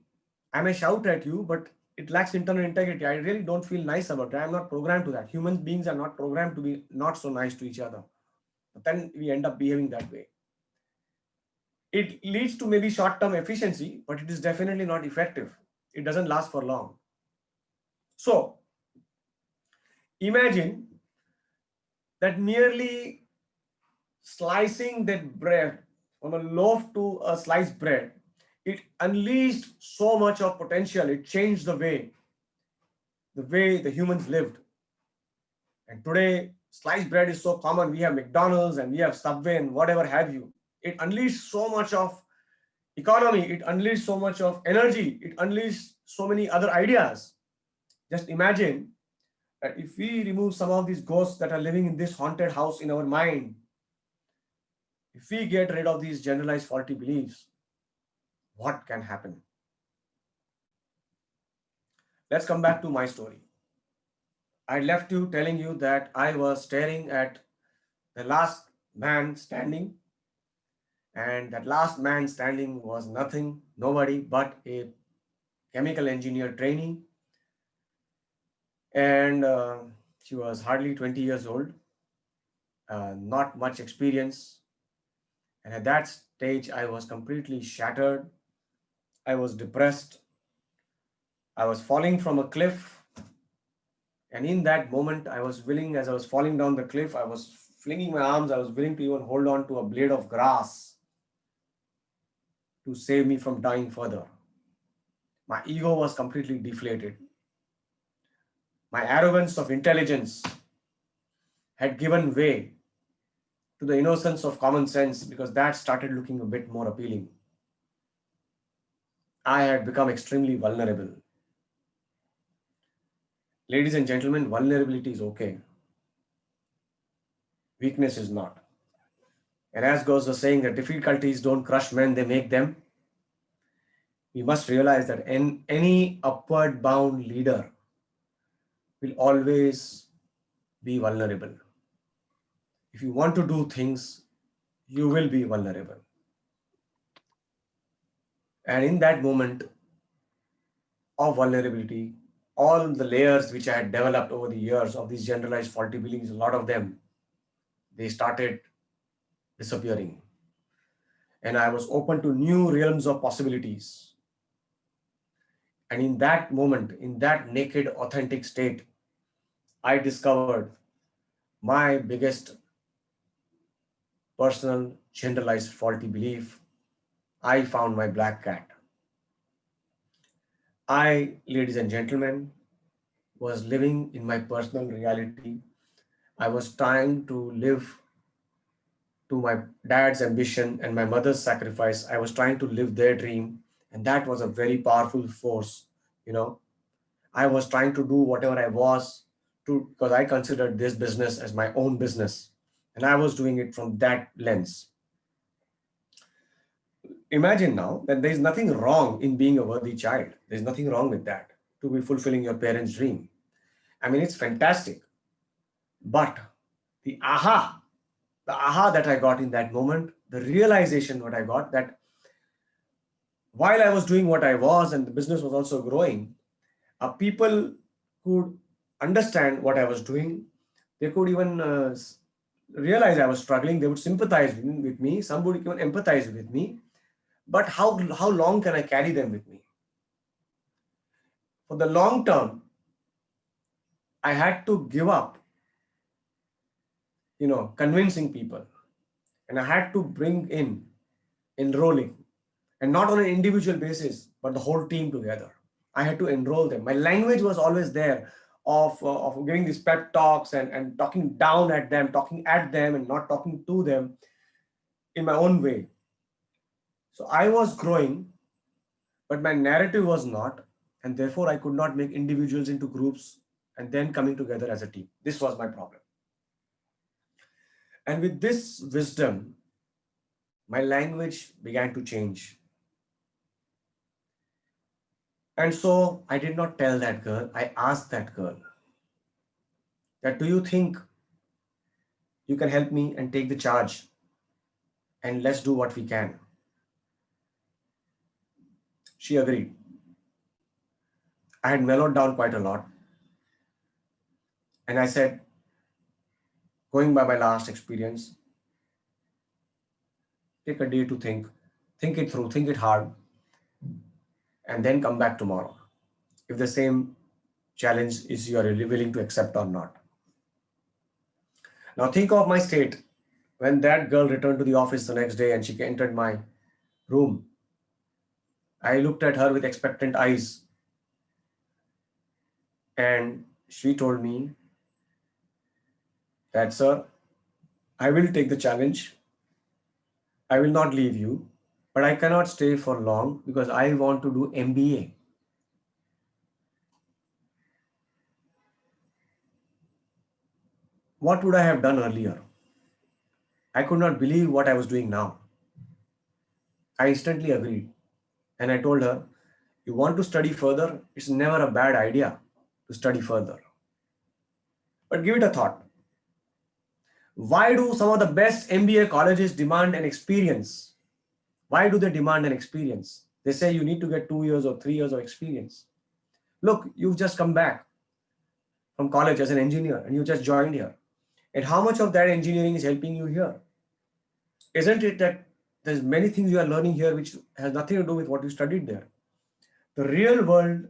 I may shout at you, but it lacks internal integrity. I really don't feel nice about it. I'm not programmed to that. Human beings are not programmed to be not so nice to each other. But then we end up behaving that way. It leads to maybe short-term efficiency, but it is definitely not effective. It doesn't last for long. So, imagine that merely slicing that bread from a loaf to a sliced bread, it unleashed so much of potential. It changed the way the humans lived. And today, sliced bread is so common. We have McDonald's and we have Subway and whatever have you. It unleashed so much of economy. It unleashed so much of energy. It unleashed so many other ideas. Just imagine that if we remove some of these ghosts that are living in this haunted house in our mind, if we get rid of these generalized faulty beliefs, what can happen? Let's come back to my story. I left you telling you that I was staring at the last man standing, and that last man standing was nobody but a chemical engineer trainee, and she was hardly 20 years old, not much experience. And at that stage, I was completely shattered. I was depressed. I was falling from a cliff. And in that moment, I was willing, as I was falling down the cliff, I was flinging my arms, I was willing to even hold on to a blade of grass to save me from dying further. My ego was completely deflated. My arrogance of intelligence had given way to the innocence of common sense because that started looking a bit more appealing. I had become extremely vulnerable. Ladies and gentlemen, vulnerability is okay, weakness is not. And as goes the saying that difficulties don't crush men, they make them. We must realize that any upward bound leader will always be vulnerable. If you want to do things, you will be vulnerable. And in that moment of vulnerability, all the layers which I had developed over the years of these generalized faulty beliefs, a lot of them, they started disappearing. And I was open to new realms of possibilities. And in that moment, in that naked, authentic state, I discovered my biggest personal, generalized faulty belief. I found my black cat. I, ladies and gentlemen, was living in my personal reality. I was trying to live to my dad's ambition and my mother's sacrifice. I was trying to live their dream, and that was a very powerful force. You know, I was trying to do whatever I was to because I considered this business as my own business, and I was doing it from that lens. Imagine now that there is nothing wrong in being a worthy child. There's nothing wrong with that to be fulfilling your parents' dream. I mean, it's fantastic. But the aha that I got in that moment, the realization what I got that while I was doing what I was and the business was also growing, people could understand what I was doing. They could even realize I was struggling. They would sympathize with me. Some would even empathize with me. But how long can I carry them with me? For the long term, I had to give up, convincing people. And I had to bring in enrolling, and not on an individual basis, but the whole team together. I had to enroll them. My language was always there of giving these pep talks and talking down at them, talking at them and not talking to them in my own way. So I was growing, but my narrative was not. And therefore, I could not make individuals into groups and then coming together as a team. This was my problem. And with this wisdom, my language began to change. And so I did not tell that girl. I asked that girl that, do you think you can help me and take the charge and let's do what we can? She agreed. I had mellowed down quite a lot. And I said, going by my last experience, take a day to think it through, think it hard, and then come back tomorrow if the same challenge is you are really willing to accept or not. Now think of my state when that girl returned to the office the next day and she entered my room. I looked at her with expectant eyes and she told me that, sir, I will take the challenge. I will not leave you, but I cannot stay for long because I want to do MBA. What would I have done earlier? I could not believe what I was doing now. I instantly agreed. And I told her, you want to study further? It's never a bad idea to study further. But give it a thought. Why do some of the best MBA colleges demand an experience? Why do they demand an experience? They say you need to get 2 years or 3 years of experience. Look, you've just come back from college as an engineer and you just joined here. And how much of that engineering is helping you here? Isn't it that there's many things you are learning here which has nothing to do with what you studied there? The real world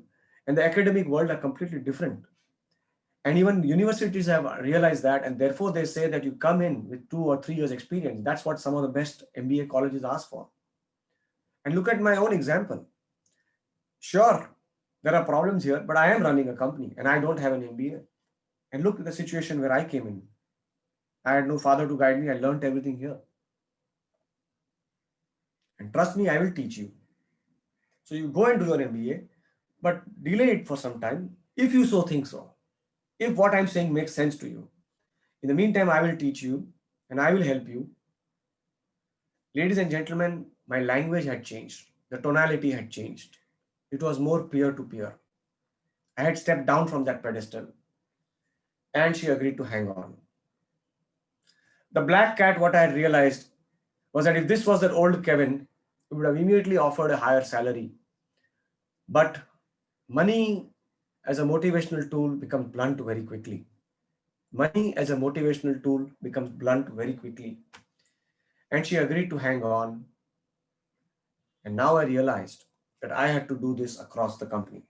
and the academic world are completely different. And even universities have realized that, and therefore they say that you come in with 2 or 3 years experience. That's what some of the best MBA colleges ask for. And look at my own example. Sure, there are problems here, but I am running a company and I don't have an MBA. And look at the situation where I came in. I had no father to guide me. I learned everything here. And trust me, I will teach you. So you go and do your MBA, but delay it for some time if you so think so. If what I'm saying makes sense to you. In the meantime, I will teach you and I will help you. Ladies and gentlemen, my language had changed. The tonality had changed. It was more peer to peer. I had stepped down from that pedestal and she agreed to hang on. The black cat, what I had realized was that if this was that old Kevin, he would have immediately offered a higher salary. But money as a motivational tool becomes blunt very quickly. Money as a motivational tool becomes blunt very quickly. And she agreed to hang on. And now I realized that I had to do this across the company.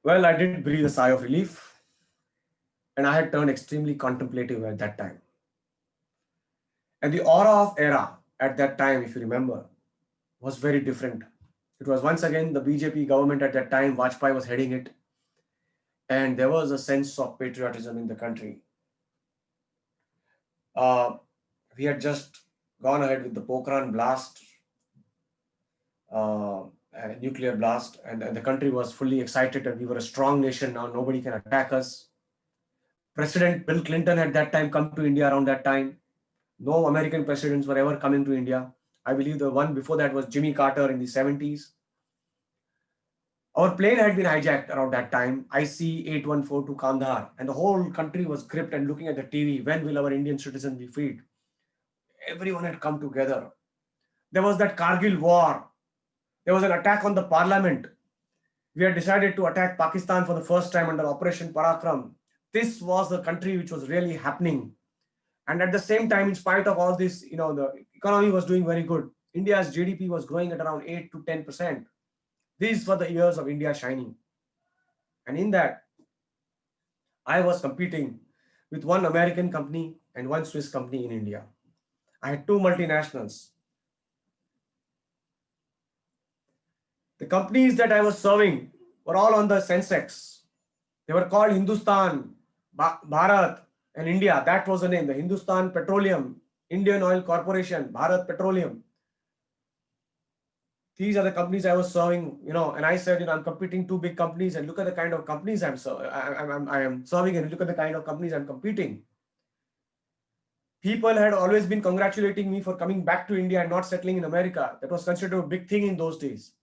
Well, I did breathe a sigh of relief, and I had turned extremely contemplative at that time. And the aura of ERA at that time, if you remember, was very different. It was once again the BJP government at that time, Vajpayee was heading it, and there was a sense of patriotism in the country. We had just gone ahead with the Pokhran blast, nuclear blast, and the country was fully excited and we were a strong nation. Now nobody can attack us. President Bill Clinton at that time come to India around that time. No American presidents were ever coming to India. I believe the one before that was Jimmy Carter in the 70s. Our plane had been hijacked around that time, IC-814 to Kandahar, and the whole country was gripped and looking at the TV. When will our Indian citizens be freed? Everyone had come together. There was that Kargil war. There was an attack on the parliament. We had decided to attack Pakistan for the first time under Operation Parakram. This was the country which was really happening. And at the same time, in spite of all this, the economy was doing very good. India's GDP was growing at around 8 to 10%. These were the years of India shining. And in that, I was competing with one American company and one Swiss company in India. I had two multinationals. The companies that I was serving were all on the Sensex. They were called Hindustan, Bharat, and India. That was the name, the Hindustan Petroleum, Indian Oil Corporation, Bharat Petroleum. These are the companies I was serving, and I said, I'm competing two big companies, and look at the kind of companies I am serving, and look at the kind of companies I'm competing. People had always been congratulating me for coming back to India and not settling in America. That was considered a big thing in those days.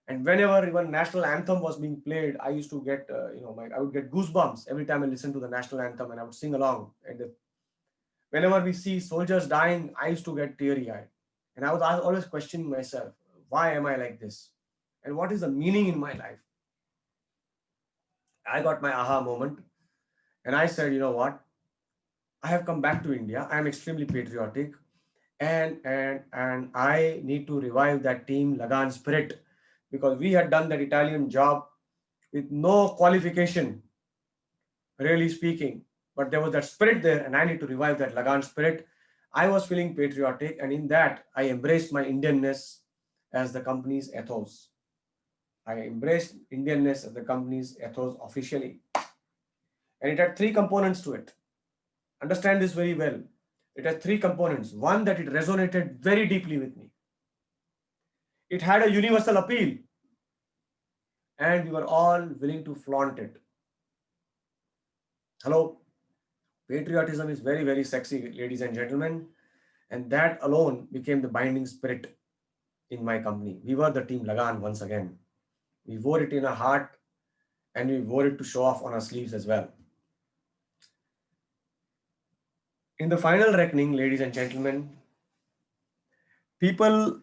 And whenever even national anthem was being played, I used to get, I would get goosebumps every time I listened to the national anthem, and I would sing along. And whenever we see soldiers dying, I used to get teary-eyed. And I was always questioning myself, why am I like this? And what is the meaning in my life? I got my aha moment. And I said, you know what? I have come back to India. I am extremely patriotic. And I need to revive that team Lagan spirit, because we had done that Italian job with no qualification, really speaking. But there was that spirit there, and I need to revive that Lagan spirit. I was feeling patriotic, and in that, I embraced my Indianness as the company's ethos. I embraced Indianness as the company's ethos officially. And it had three components to it. Understand this very well. It has three components. One, that it resonated very deeply with me. It had a universal appeal, and we were all willing to flaunt it. Hello? Patriotism is very, very sexy, ladies and gentlemen. And that alone became the binding spirit in my company. We were the team Lagan once again. We wore it in our heart, and we wore it to show off on our sleeves as well. In the final reckoning, ladies and gentlemen, people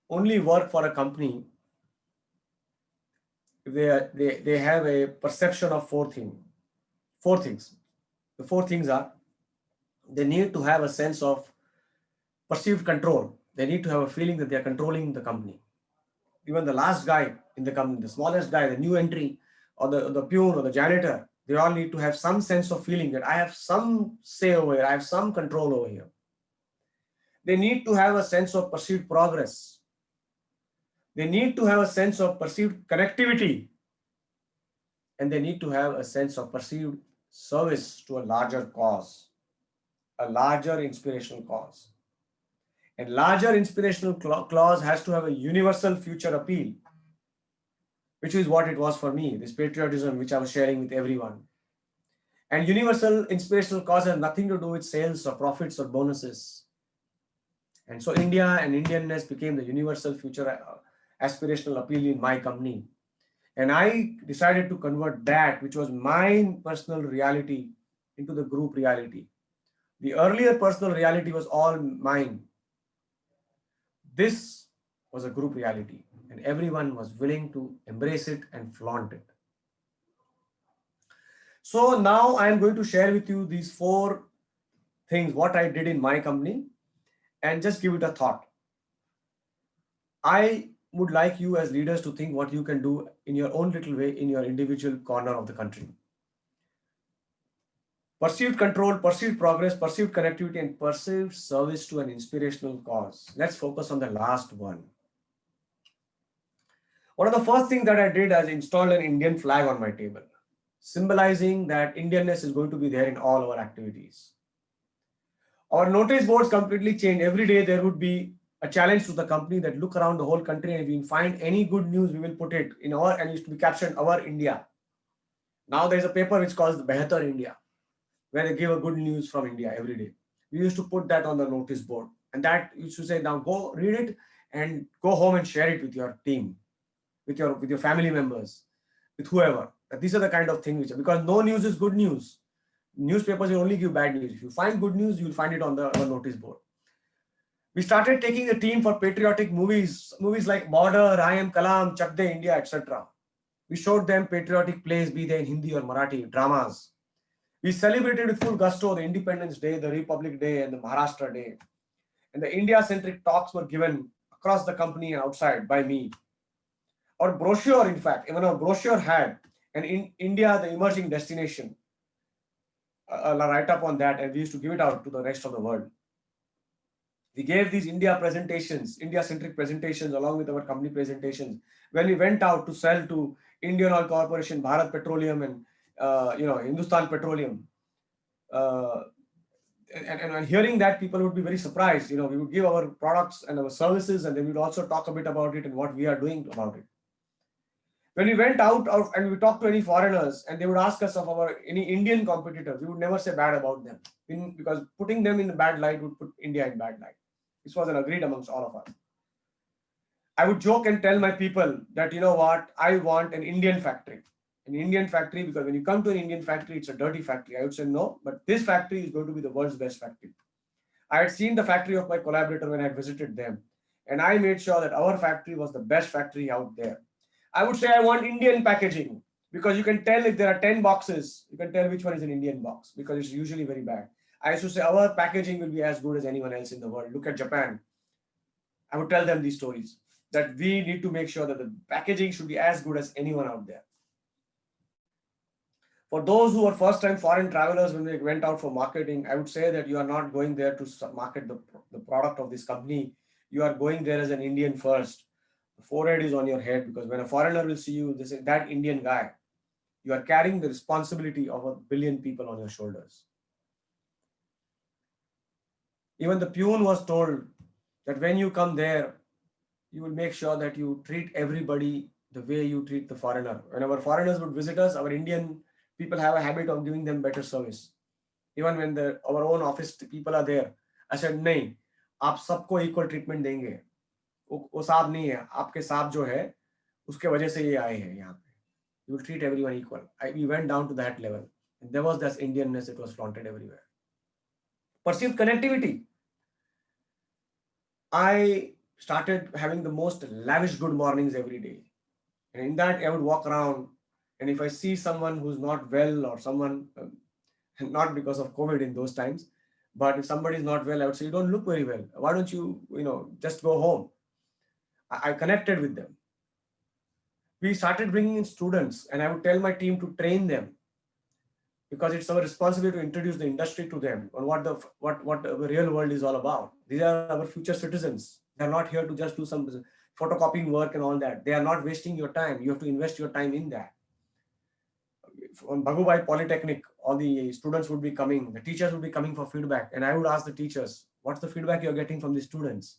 only work for a company if they have a perception of four things. The four things are: they need to have a sense of perceived control. They need to have a feeling that they are controlling the company. even the last guy in the company, the smallest guy, the new entry, or the peon or the janitor, they all need to have some sense of feeling that I have some say over here, I have some control over here. They need to have a sense of perceived progress. They need to have a sense of perceived connectivity. And they need to have a sense of perceived service to a larger cause, a larger inspirational cause. And larger inspirational clause has to have a universal future appeal, which is what it was for me, this patriotism which I was sharing with everyone. And universal inspirational cause has nothing to do with sales or profits or bonuses. And so India and Indianness became the universal future aspirational appeal in my company. And I decided to convert that, which was my personal reality, into the group reality. The earlier personal reality was all mine. This was a group reality, and everyone was willing to embrace it and flaunt it. So now I am going to share with you these 4 things, what I did in my company, and just give it a thought. I would like you as leaders to think what you can do in your own little way in your individual corner of the country. Perceived control, perceived progress, perceived connectivity, and perceived service to an inspirational cause. Let's focus on the last one. One of the first things that I did is installed an Indian flag on my table, symbolizing that Indianness is going to be there in all our activities. Our notice boards completely changed. Every day there would be a challenge to the company that look around the whole country, and if we find any good news, we will put it in our, and it used to be captioned our India. Now there's a paper which calls the Behatar India, where they give a good news from India every day. We used to put that on the notice board, and that used to say, now go read it and go home and share it with your team, with your family members, with whoever. These are the kind of things because no news is good news. Newspapers will only give bad news. If you find good news, you will find it on the notice board. We started taking a team for patriotic movies like Border, I Am Kalam, Chak De India, etc. We showed them patriotic plays, be they in Hindi or Marathi, dramas. We celebrated with full gusto the Independence Day, the Republic Day, and the Maharashtra Day. And the India-centric talks were given across the company and outside by me. Our brochure, in fact, even our brochure had an India, the emerging destination, a write-up on that, and we used to give it out to the rest of the world. We gave these India presentations, India-centric presentations, along with our company presentations. When we went out to sell to Indian Oil Corporation, Bharat Petroleum, and Hindustan Petroleum, and hearing that, people would be very surprised. We would give our products and our services, and then we would also talk a bit about it and what we are doing about it. When we went out and we talked to any foreigners, and they would ask us of any Indian competitors, we would never say bad about them, because putting them in a bad light would put India in bad light. This was an agreed amongst all of us. I would joke and tell my people that, you know what, I want an Indian factory. An Indian factory, because when you come to an Indian factory, it's a dirty factory. I would say no, but this factory is going to be the world's best factory. I had seen the factory of my collaborator when I visited them, and I made sure that our factory was the best factory out there. I would say I want Indian packaging, because you can tell if there are 10 boxes, you can tell which one is an Indian box, because it's usually very bad. I used to say our packaging will be as good as anyone else in the world. Look at Japan. I would tell them these stories, that we need to make sure that the packaging should be as good as anyone out there. For those who are first-time foreign travelers, when they went out for marketing, I would say that you are not going there to market the product of this company. You are going there as an Indian first. The forehead is on your head, because when a foreigner will see you, they say, that Indian guy. You are carrying the responsibility of 1 billion people on your shoulders. Even the peon was told that when you come there, you will make sure that you treat everybody the way you treat the foreigner. Whenever foreigners would visit us, our Indian people have a habit of giving them better service. Even when our own office people are there, I said, nahi, aap sabko equal treatment denge. वो साहब नहीं है, आपके साहब जो है उसके वजह से ये आए हैं यहाँ पे. You will treat everyone equal. We went down to that level. And there was this Indianness, it was flaunted everywhere. Perceived connectivity. I started having the most lavish good mornings every day. And in that, I would walk around, and if I see someone who's not well, or someone, not because of COVID in those times, but if somebody is not well, I would say, you don't look very well. Why don't you, just go home? I connected with them. We started bringing in students, and I would tell my team to train them, because it's our responsibility to introduce the industry to them on what the real world is all about. These are our future citizens. They are not here to just do some photocopying work and all that. They are not wasting your time. You have to invest your time in that. On Bhagubai Polytechnic, all the students would be coming, the teachers would be coming for feedback, and I would ask the teachers, what's the feedback you're getting from the students?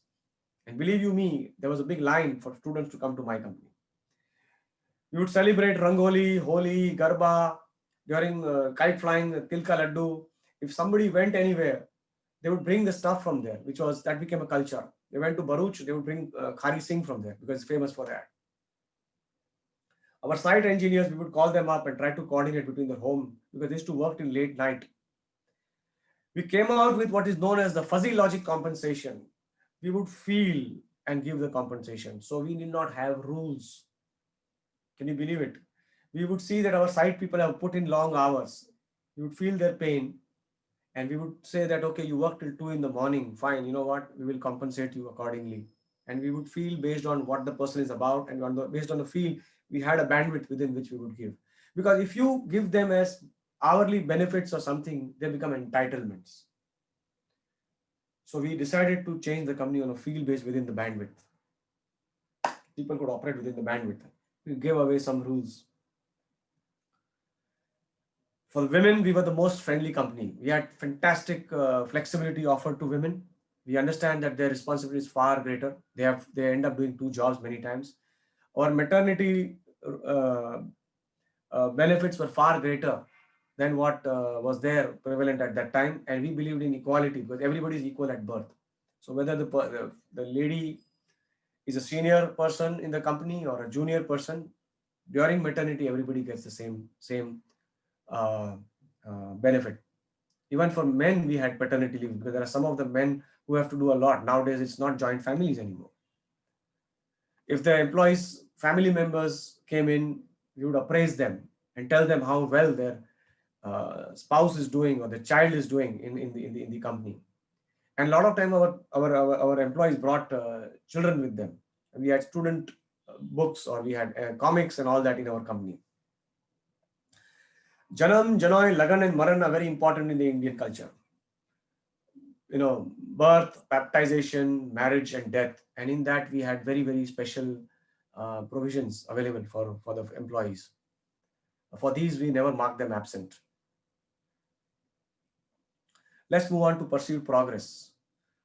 And believe you me, there was a big line for students to come to my company. We would celebrate Rangoli, Holi, Garba, during kite flying, Tilka Laddu. If somebody went anywhere, they would bring the stuff from there, that became a culture. They went to Bharuch, they would bring Khari Singh from there because it's famous for that. Our site engineers, we would call them up and try to coordinate between their home because they used to work till late night. We came out with what is known as the fuzzy logic compensation. We would feel and give the compensation. So we did not have rules. Can you believe it? We would see that our site people have put in long hours. We would feel their pain, and we would say that, okay, you work till 2 in the morning. Fine, you know what? We will compensate you accordingly. And we would feel based on what the person is about, and based on the feel, we had a bandwidth within which we would give. Because if you give them as hourly benefits or something, they become entitlements. So we decided to change the company on a field base within the bandwidth. People could operate within the bandwidth. We gave away some rules. For women, we were the most friendly company. We had fantastic flexibility offered to women. We understand that their responsibility is far greater. They end up doing 2 jobs many times. Our maternity benefits were far greater than what was there prevalent at that time, and we believed in equality because everybody is equal at birth. So whether the lady is a senior person in the company or a junior person, during maternity everybody gets the same benefit. Even for men, we had paternity leave because there are some of the men who have to do a lot. Nowadays, it's not joint families anymore. If the employees' family members came in, we would appraise them and tell them how well their spouse is doing or the child is doing in the company. And a lot of time, our employees brought children with them. We had student books, or we had comics and all that in our company. Janam, Janoy, Lagan, and Maran are very important in the Indian culture. Birth, baptization, marriage, and death. And in that, we had very, very special provisions available for the employees. For these, we never mark them absent. Let's move on to perceived progress.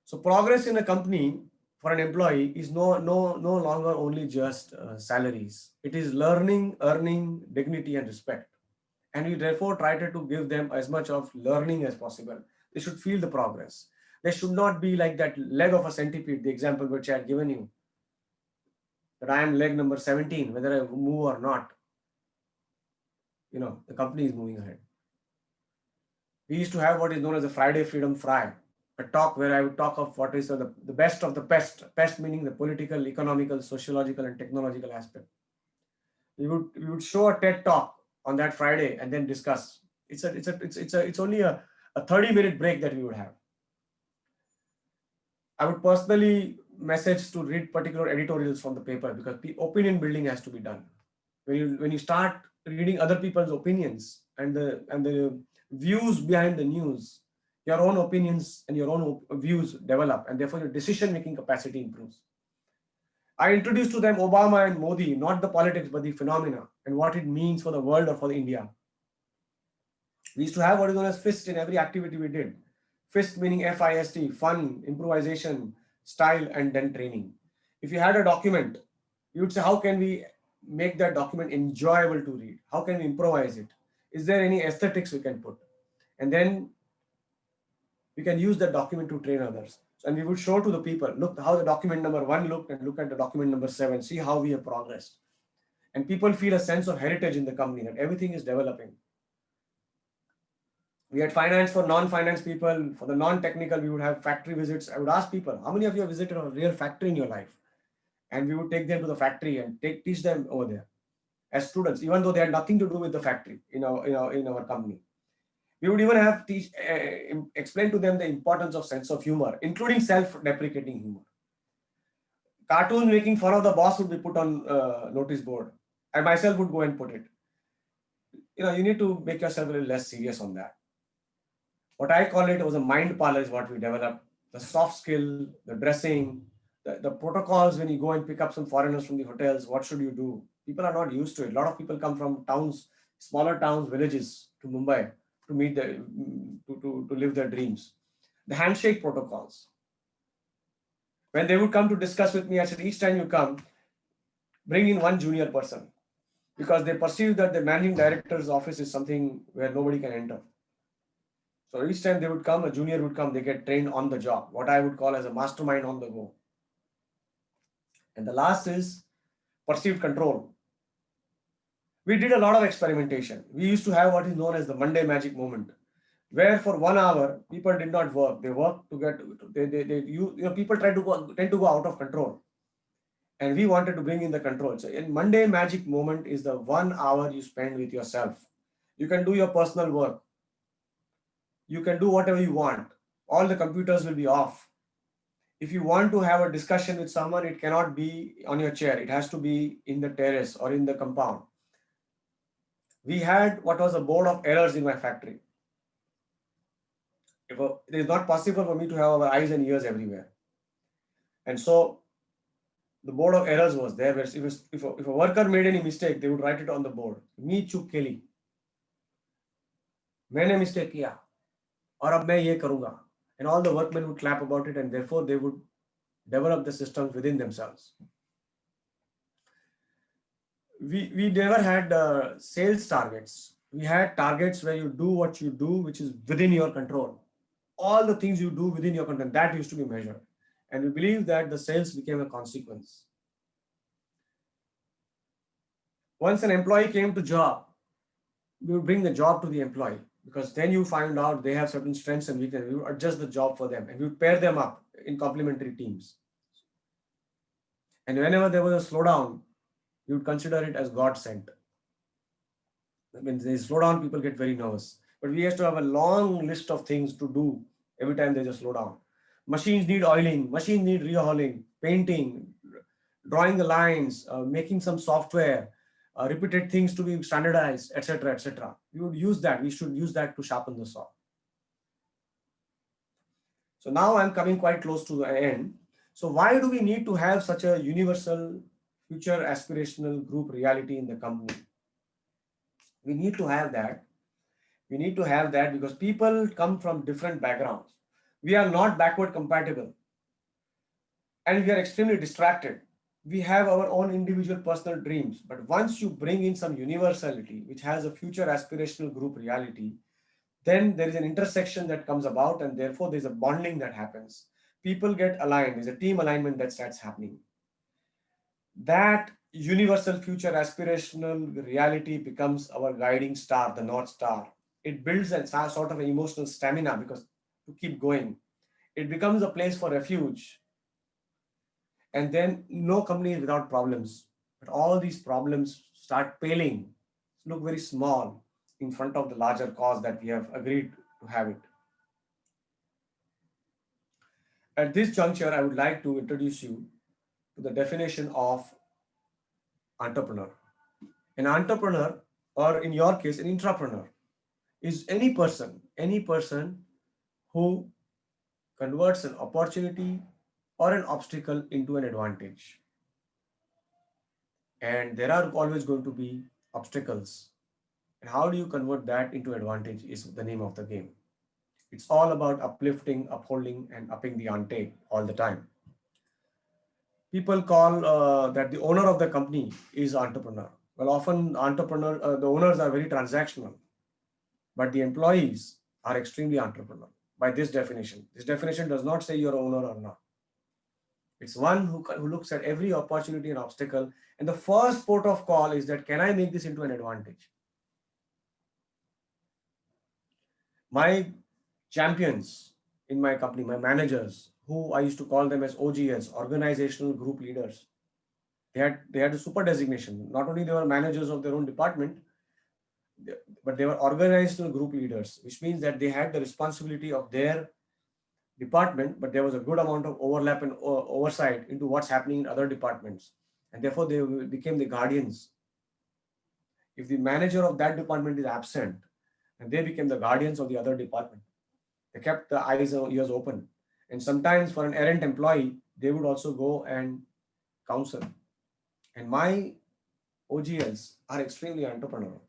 So progress in a company for an employee is no longer only just salaries. It is learning, earning, dignity, and respect. And we therefore try to give them as much of learning as possible. They should feel the progress. They should not be like that leg of a centipede, the example which I had given you, that I am leg number 17, whether I move or not. The company is moving ahead. We used to have what is known as a Friday Freedom Fry, a talk where I would talk of what is the best of the pest meaning the political, economical, sociological, and technological aspect. We would show a TED talk on that Friday and then discuss. It's only a 30-minute break that we would have. I would personally message to read particular editorials from the paper because opinion building has to be done. When you start reading other people's opinions and the views behind the news, your own opinions and your own views develop, and therefore your decision-making capacity improves. I introduced to them Obama and Modi, not the politics, but the phenomena and what it means for the world or for India. We used to have what is known as FIST in every activity we did. FIST meaning FIST, fun, improvisation, style, and then training. If you had a document, you would say, how can we make that document enjoyable to read? How can we improvise it? Is there any aesthetics we can put? And then we can use that document to train others. And we would show to the people, look how the document number 1 looked, and look at the document number 7, see how we have progressed. And people feel a sense of heritage in the company, that everything is developing. We had finance for non-finance people. For the non-technical, we would have factory visits. I would ask people, how many of you have visited a real factory in your life? And we would take them to the factory and teach them over there as students, even though they had nothing to do with the factory in our company. We would even have explain to them the importance of sense of humor, including self-deprecating humor. Cartoons making fun of the boss would be put on notice board. I myself would go and put it. You need to make yourself a little less serious on that. What I call it was a mind parlor is what we developed. The soft skill, the dressing, the protocols when you go and pick up some foreigners from the hotels, what should you do? People are not used to it. A lot of people come from towns, smaller towns, villages to Mumbai to meet to live their dreams. The handshake protocols. When they would come to discuss with me, I said, each time you come, bring in one junior person because they perceive that the managing director's office is something where nobody can enter. So each time they would come, a junior would come, they get trained on the job, what I would call as a mastermind on the go. And the last is perceived control. We did a lot of experimentation. We used to have what is known as the Monday magic moment, where for 1 hour people did not work. They worked to get people tend to go out of control. And we wanted to bring in the control. So in Monday magic moment is the 1 hour you spend with yourself. You can do your personal work. You can do whatever you want. All the computers will be off. If you want to have a discussion with someone, it cannot be on your chair. It has to be in the terrace or in the compound. We had what was a board of errors in my factory. It is not possible for me to have our eyes and ears everywhere. And so the board of errors was there. Where if a worker made any mistake, they would write it on the board. Me चूक केली, मैंने mistake किया, और अब मैं ये करूँगा. And all the workmen would clap about it, and therefore they would develop the systems within themselves. We never had sales targets. We had targets where you do what you do, which is within your control. All the things you do within your control, that used to be measured. And we believe that the sales became a consequence. Once an employee came to job, we would bring the job to the employee, because then you find out they have certain strengths and weaknesses. We would adjust the job for them and we would pair them up in complementary teams. And whenever there was a slowdown, you would consider it as God sent. When they slow down, people get very nervous. But we have to have a long list of things to do every time there's a slowdown. Machines need oiling, machines need rehauling, painting, drawing the lines, making some software, repeated things to be standardized, etc., etc. We would use that. We should use that to sharpen the saw. So now I'm coming quite close to the end. So why do we need to have such a universal future aspirational group reality in the company? We need to have that. We need to have that because people come from different backgrounds. We are not backward compatible. And we are extremely distracted. We have our own individual personal dreams. But once you bring in some universality, which has a future aspirational group reality, then there is an intersection that comes about, and therefore there's a bonding that happens. People get aligned. There's a team alignment that starts happening. That universal future aspirational reality becomes our guiding star, the North Star. It builds a sort of an emotional stamina because to keep going. It becomes a place for refuge. And then no company is without problems. But all these problems start paling, look very small in front of the larger cause that we have agreed to have it. At this juncture, I would like to introduce you to the definition of entrepreneur. An entrepreneur, or in your case, an intrapreneur, is any person who converts an opportunity or an obstacle into an advantage. And there are always going to be obstacles. And how do you convert that into advantage is the name of the game. It's all about uplifting, upholding, and upping the ante all the time. People call that the owner of the company is entrepreneur. Well, often the owners are very transactional, but the employees are extremely entrepreneurial by this definition. This definition does not say you're an owner or not. It's one who looks at every opportunity and obstacle. And the first port of call is that, can I make this into an advantage? My champions in my company, my managers, who I used to call them as OGS, organizational group leaders, they had a super designation. Not only they were managers of their own department, but they were organizational group leaders, which means that they had the responsibility of their department, but there was a good amount of overlap and oversight into what's happening in other departments. And therefore they became the guardians If the manager of that department is absent, and they became the guardians of the other department. They kept the eyes and ears open. And sometimes for an errant employee, they would also go and counsel. And my OGLs are extremely entrepreneurial.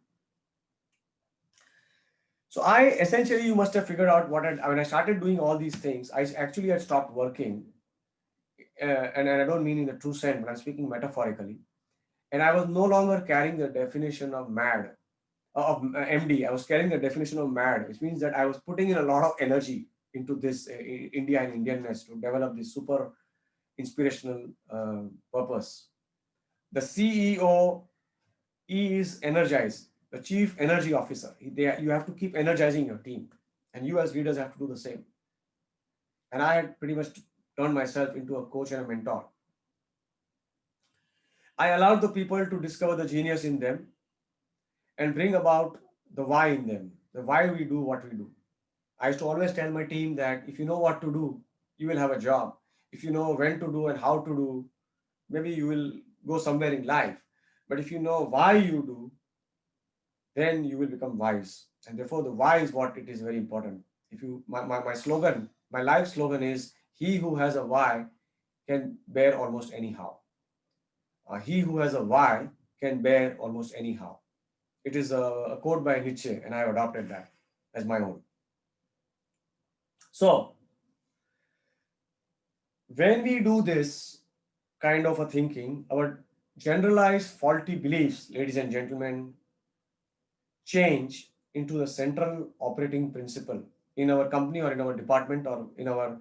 So I essentially, you must have figured out when I started doing all these things, I actually had stopped working. And I don't mean in the true sense, but I'm speaking metaphorically. And I was no longer carrying the definition of MD. I was carrying the definition of mad, which means that I was putting in a lot of energy into this India and Indianness to develop this super inspirational purpose. The CEO is energized, the chief energy officer. You have to keep energizing your team, and you as leaders have to do the same. And I had pretty much turned myself into a coach and a mentor. I allowed the people to discover the genius in them and bring about the why in them, the why we do what we do. I used to always tell my team that if you know what to do, you will have a job. If you know when to do and how to do, maybe you will go somewhere in life. But if you know why you do, then you will become wise. And therefore, the why is what it is very important. If you, my slogan, my life slogan is, he who has a why can bear almost anyhow. He who has a why can bear almost anyhow. It is a quote by Nietzsche, and I have adopted that as my own. So, when we do this kind of a thinking, our generalized faulty beliefs, ladies and gentlemen, change into the central operating principle in our company or in our department or in our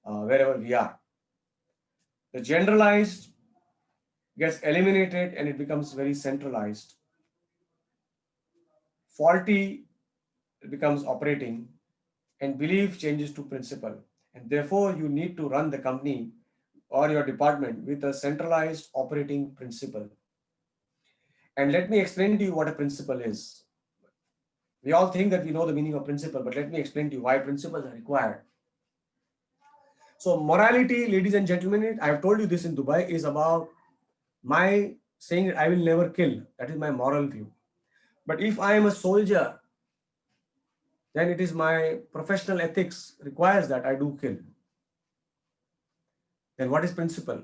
wherever we are. The generalized gets eliminated and it becomes very centralized. Faulty becomes operating and belief changes to principle. And therefore, you need to run the company or your department with a centralized operating principle. And let me explain to you what a principle is. We all think that we know the meaning of principle, but let me explain to you why principles are required. So, morality, ladies and gentlemen, I have told you this in Dubai, is about my saying that I will never kill. That is my moral view. But if I am a soldier, then it is my professional ethics requires that I do kill. Then what is principle?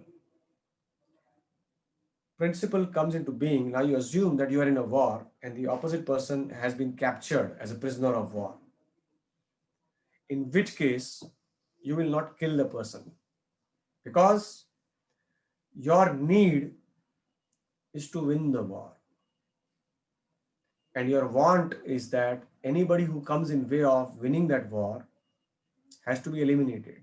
Principle comes into being. Now you assume that you are in a war and the opposite person has been captured as a prisoner of war. In which case, you will not kill the person because your need is to win the war. And your want is that anybody who comes in way of winning that war has to be eliminated.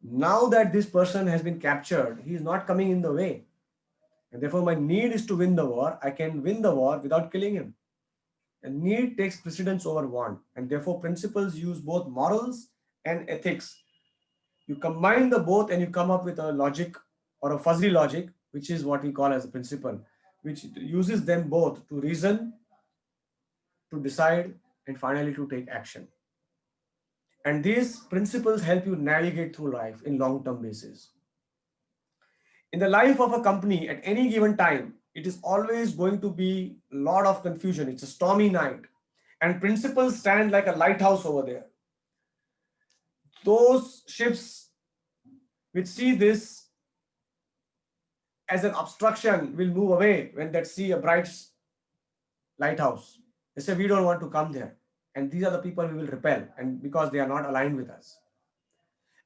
Now that this person has been captured, he is not coming in the way. And therefore, my need is to win the war. I can win the war without killing him. And need takes precedence over want. And therefore, principles use both morals and ethics. You combine the both and you come up with a logic or a fuzzy logic, which is what we call as a principle, which uses them both to reason, to decide, and finally to take action. And these principles help you navigate through life in long-term basis. In the life of a company at any given time, it is always going to be a lot of confusion. It's a stormy night. And principles stand like a lighthouse over there. Those ships which see this as an obstruction will move away when they see a bright lighthouse. They say, we don't want to come there. And these are the people we will repel, and because they are not aligned with us.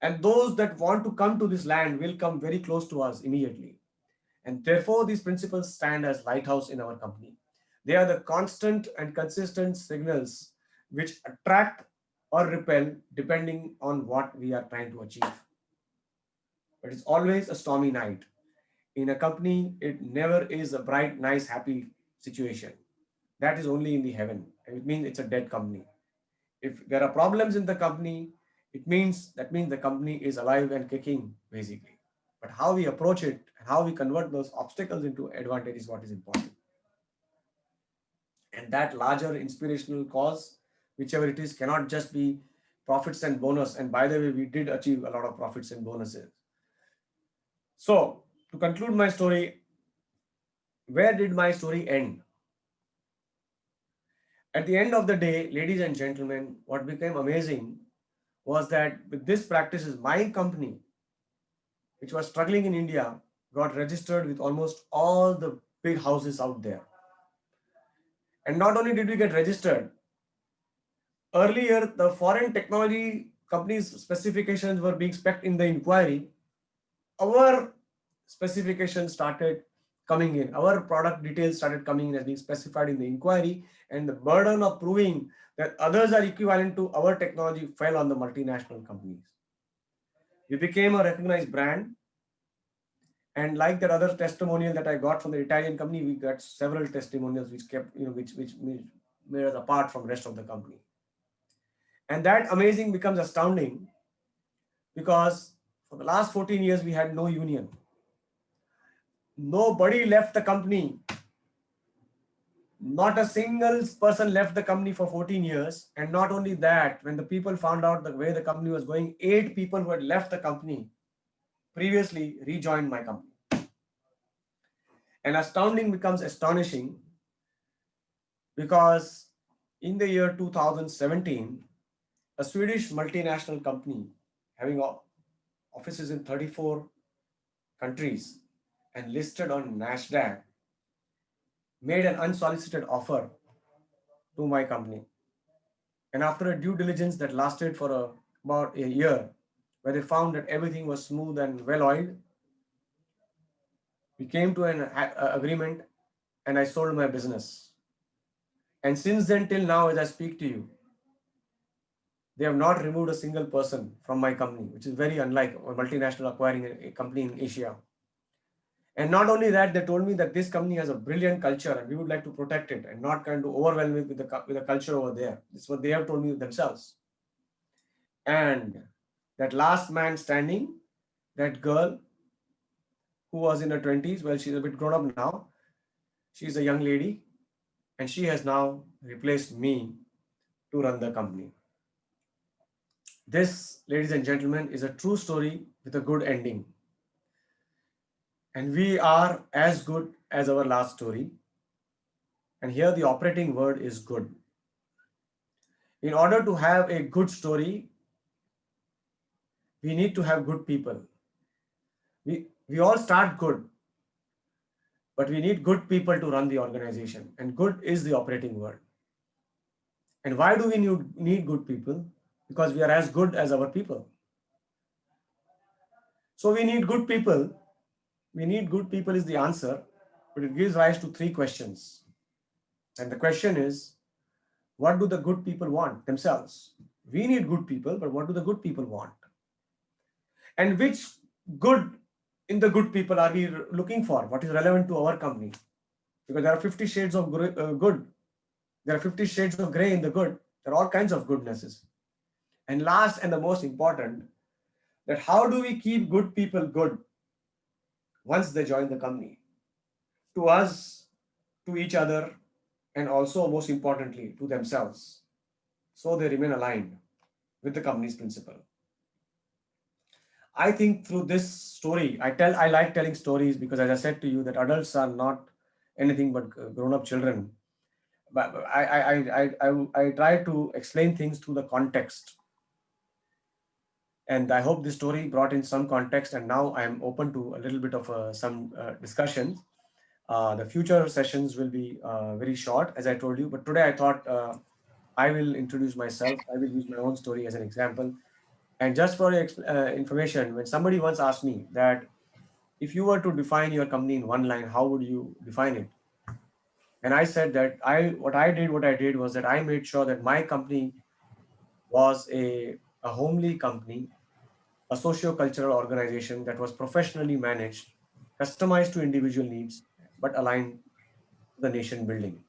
And those that want to come to this land will come very close to us immediately. And therefore, these principles stand as lighthouse in our company. They are the constant and consistent signals which attract or repel depending on what we are trying to achieve. But it's always a stormy night. In a company, it never is a bright, nice, happy situation. That is only in the heaven. And it means it's a dead company. If there are problems in the company, that means the company is alive and kicking, basically. But how we approach it and how we convert those obstacles into advantage is what is important. And that larger inspirational cause, whichever it is, cannot just be profits and bonus. And by the way, we did achieve a lot of profits and bonuses. So, to conclude my story, where did my story end? At the end of the day, ladies and gentlemen, what became amazing was that with this practices, my company, which was struggling in India, got registered with almost all the big houses out there. And not only did we get registered, earlier the foreign technology companies' specifications were being spec'd in the inquiry. Our specifications started coming in. Our product details started coming in as being specified in the inquiry, and the burden of proving that others are equivalent to our technology fell on the multinational companies. We became a recognized brand, and like that other testimonial that I got from the Italian company, we got several testimonials which kept, which made us apart from the rest of the company. And that amazing becomes astounding because for the last 14 years we had no union. Nobody left the company. Not a single person left the company for 14 years. And not only that, when the people found out the way the company was going, 8 people who had left the company previously rejoined my company. And astounding becomes astonishing because in the year 2017, a Swedish multinational company having offices in 34 countries and listed on NASDAQ made an unsolicited offer to my company. And after a due diligence that lasted for about a year, where they found that everything was smooth and well oiled, we came to an agreement and I sold my business. And since then till now, as I speak to you, they have not removed a single person from my company, which is very unlike a multinational acquiring a company in Asia. And not only that, they told me that this company has a brilliant culture and we would like to protect it and not kind of overwhelm it with the culture over there. This is what they have told me themselves. And that last man standing, that girl who was in her 20s, well, she's a bit grown up now. She's a young lady and she has now replaced me to run the company. This, ladies and gentlemen, is a true story with a good ending. And we are as good as our last story. And here the operating word is good. In order to have a good story, we need to have good people. We all start good, but we need good people to run the organization. And good is the operating word. And why do we need good people? Because we are as good as our people. So we need good people. We need good people is the answer, but it gives rise to 3 questions. And the question is, what do the good people want themselves? We need good people, but what do the good people want? And which good in the good people are we looking for? What is relevant to our company? Because there are 50 shades of good. There are 50 shades of gray in the good. There are all kinds of goodnesses. And last and the most important, that how do we keep good people good once they join the company? To us, to each other, and also most importantly, to themselves. So they remain aligned with the company's principle. I think through this story, I like telling stories because as I said to you that adults are not anything but grown-up children. But I try to explain things through the context. And I hope this story brought in some context and now I'm open to a little bit of some discussions. The future sessions will be very short, as I told you, but today I thought I will introduce myself. I will use my own story as an example. And just for your information, when somebody once asked me that if you were to define your company in one line, how would you define it? And I said that what I did was that I made sure that my company was a homely company, a socio-cultural organization that was professionally managed, customized to individual needs, but aligned to the nation building.